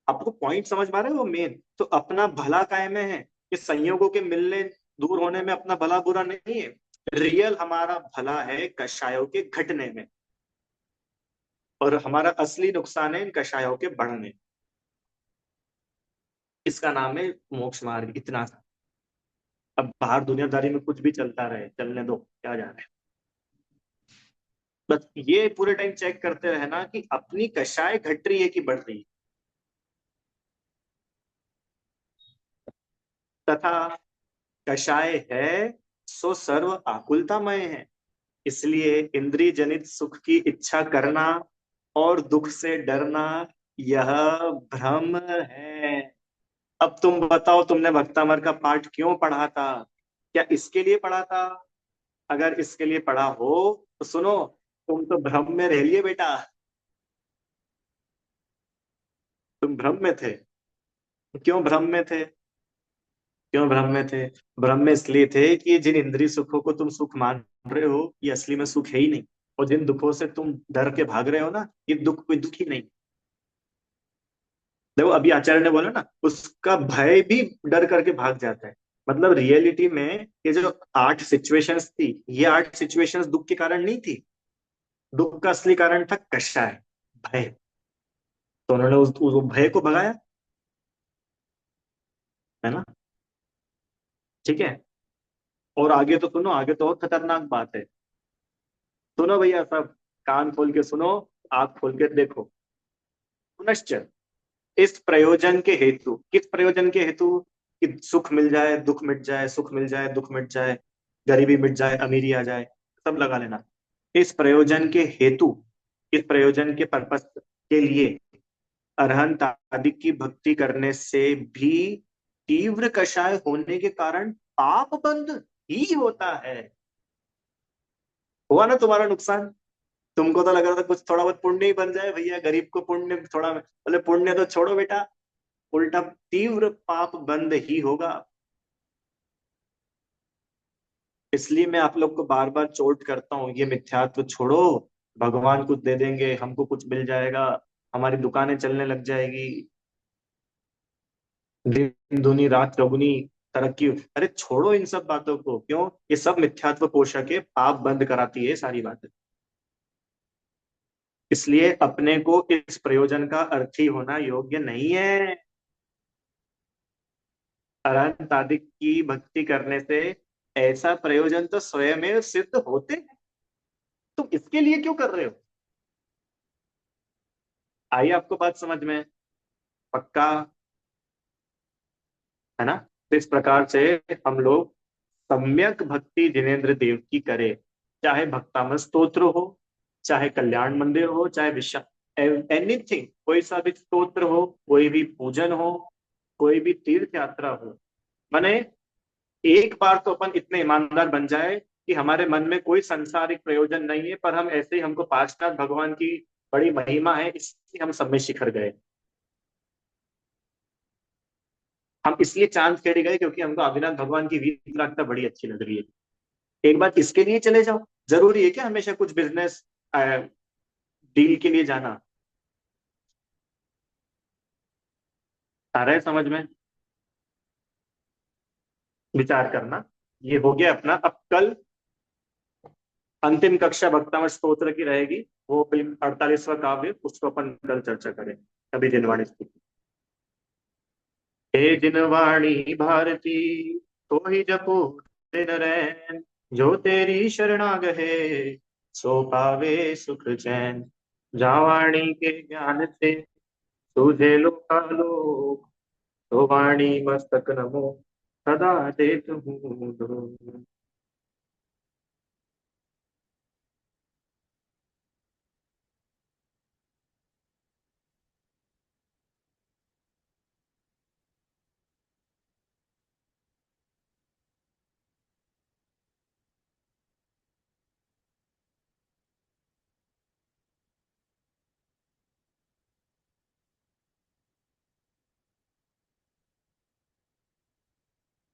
आपको पॉइंट समझ पा रहे हो? वो मेन तो अपना भला काय में है, कि संयोगों के मिलने दूर होने में अपना भला बुरा नहीं है। रियल हमारा भला है कषायों के घटने में, और हमारा असली नुकसान है इन कषायों के बढ़ने। इसका नाम है मोक्ष मार्ग, इतना सा। अब बाहर दुनियादारी में कुछ भी चलता रहे, चलने दो, क्या जा रहा है। बस ये पूरे टाइम चेक करते रहना कि अपनी कषाय घट रही है कि बढ़ रही है। तथा कषाय है सो सर्व आकुलतामय है, इसलिए इंद्रिय जनित सुख की इच्छा करना और दुख से डरना यह भ्रम है। अब तुम बताओ, तुमने भक्तामर का पाठ क्यों पढ़ा था? क्या इसके लिए पढ़ा था? अगर इसके लिए पढ़ा हो तो सुनो, तुम तो भ्रम में रह लिए बेटा। तुम भ्रम में थे। क्यों भ्रम में थे? क्यों भ्रम में थे? भ्रम में इसलिए थे कि जिन इंद्रिय सुखों को तुम सुख मान रहे हो, ये असली में सुख है ही नहीं। और जिन दुखों से तुम डर के भाग रहे हो ना, ये दुख कोई दुख ही नहीं। देखो अभी आचार्य ने बोला ना, उसका भय भी डर करके भाग जाता है। मतलब रियलिटी में ये जो 8 सिचुएशंस थी, ये 8 सिचुएशंस दुख के कारण नहीं थी। दुख का असली कारण था कषाय, भय। तो उन्होंने उस भय को भगाया, है ना? ठीक है। और आगे तो सुनो, आगे तो और खतरनाक बात है। सुनो भैया सब, कान खोल के सुनो, आंख खोल के देखो। पुनश्च, इस प्रयोजन के हेतु, किस प्रयोजन के हेतु? कि सुख मिल जाए दुख मिट जाए, सुख मिल जाए दुख मिट जाए, गरीबी मिट जाए अमीरी आ जाए, सब लगा लेना। इस प्रयोजन के हेतु, इस प्रयोजन के पर्पस के लिए अरहंत आदि की भक्ति करने से भी तीव्र कषाय होने के कारण पाप बंध ही होता है। हुआ ना तुम्हारा नुकसान? तुमको तो लग रहा था कुछ थोड़ा बहुत पुण्य ही बन जाए भैया, गरीब को पुण्य थोड़ा, बोले पुण्य तो छोड़ो बेटा, उल्टा तीव्र पाप बंद ही होगा। इसलिए मैं आप लोग को बार बार चोट करता हूँ, ये मिथ्यात्व छोड़ो। भगवान कुछ दे देंगे, हमको कुछ मिल जाएगा, हमारी दुकानें चलने लग जाएगी, दिन दूनी रात चौगुनी तरक्की। अरे छोड़ो इन सब बातों को, क्यों? ये सब मिथ्यात्व पोषक है, पाप बंद कराती है सारी बातें। इसलिए अपने को इस प्रयोजन का अर्थी होना योग्य नहीं है। अरहंत आदि की भक्ति करने से ऐसा प्रयोजन तो स्वयं सिद्ध होते हैं, तुम इसके लिए क्यों कर रहे हो? आई आपको बात समझ में? पक्का? है ना? तो इस प्रकार से हम लोग सम्यक भक्ति जिनेन्द्र देव की करें, चाहे भक्तामृत स्तोत्र हो, चाहे कल्याण मंदिर हो, चाहे विश्व एनीथिंग, कोई सा भी स्तोत्र हो, कोई भी पूजन हो, कोई भी तीर्थ यात्रा हो। माने एक बार तो अपन इतने ईमानदार बन जाए कि हमारे मन में कोई संसारिक प्रयोजन नहीं है, पर हम ऐसे ही, हमको पार्शनाथ भगवान की बड़ी महिमा है इसलिए हम सब में शिखर गए। हम इसलिए चांद खेड़े गए क्योंकि हमको आदिनाथ भगवान की रीत रागता बड़ी अच्छी लग रही है। एक बार इसके लिए चले जाओ। जरूरी है क्या हमेशा कुछ बिजनेस डील के लिए जाना? आ रहा है समझ में? विचार करना। ये हो गया अपना। अब कल अंतिम कक्षा भक्तामृत स्तोत्र की रहेगी। वो 48वां काव्य, उसको अपन कल चर्चा करें। अभी दिनवाणी स्तुति। हे दिनवाणी भारती, तो ही जपो दिन रैन, जो तेरी शरणागत है, सो पावे सुख चैन। जहाँ वाणी के ज्ञान से सूझे लोकालोक, तो वाणी मस्तक नमो सदा देत हूँ।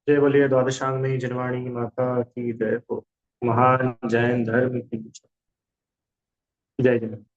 जय बोलिए द्वादशांग में जनवाणी माता की जय हो। महान जैन धर्म की जय। जय जय।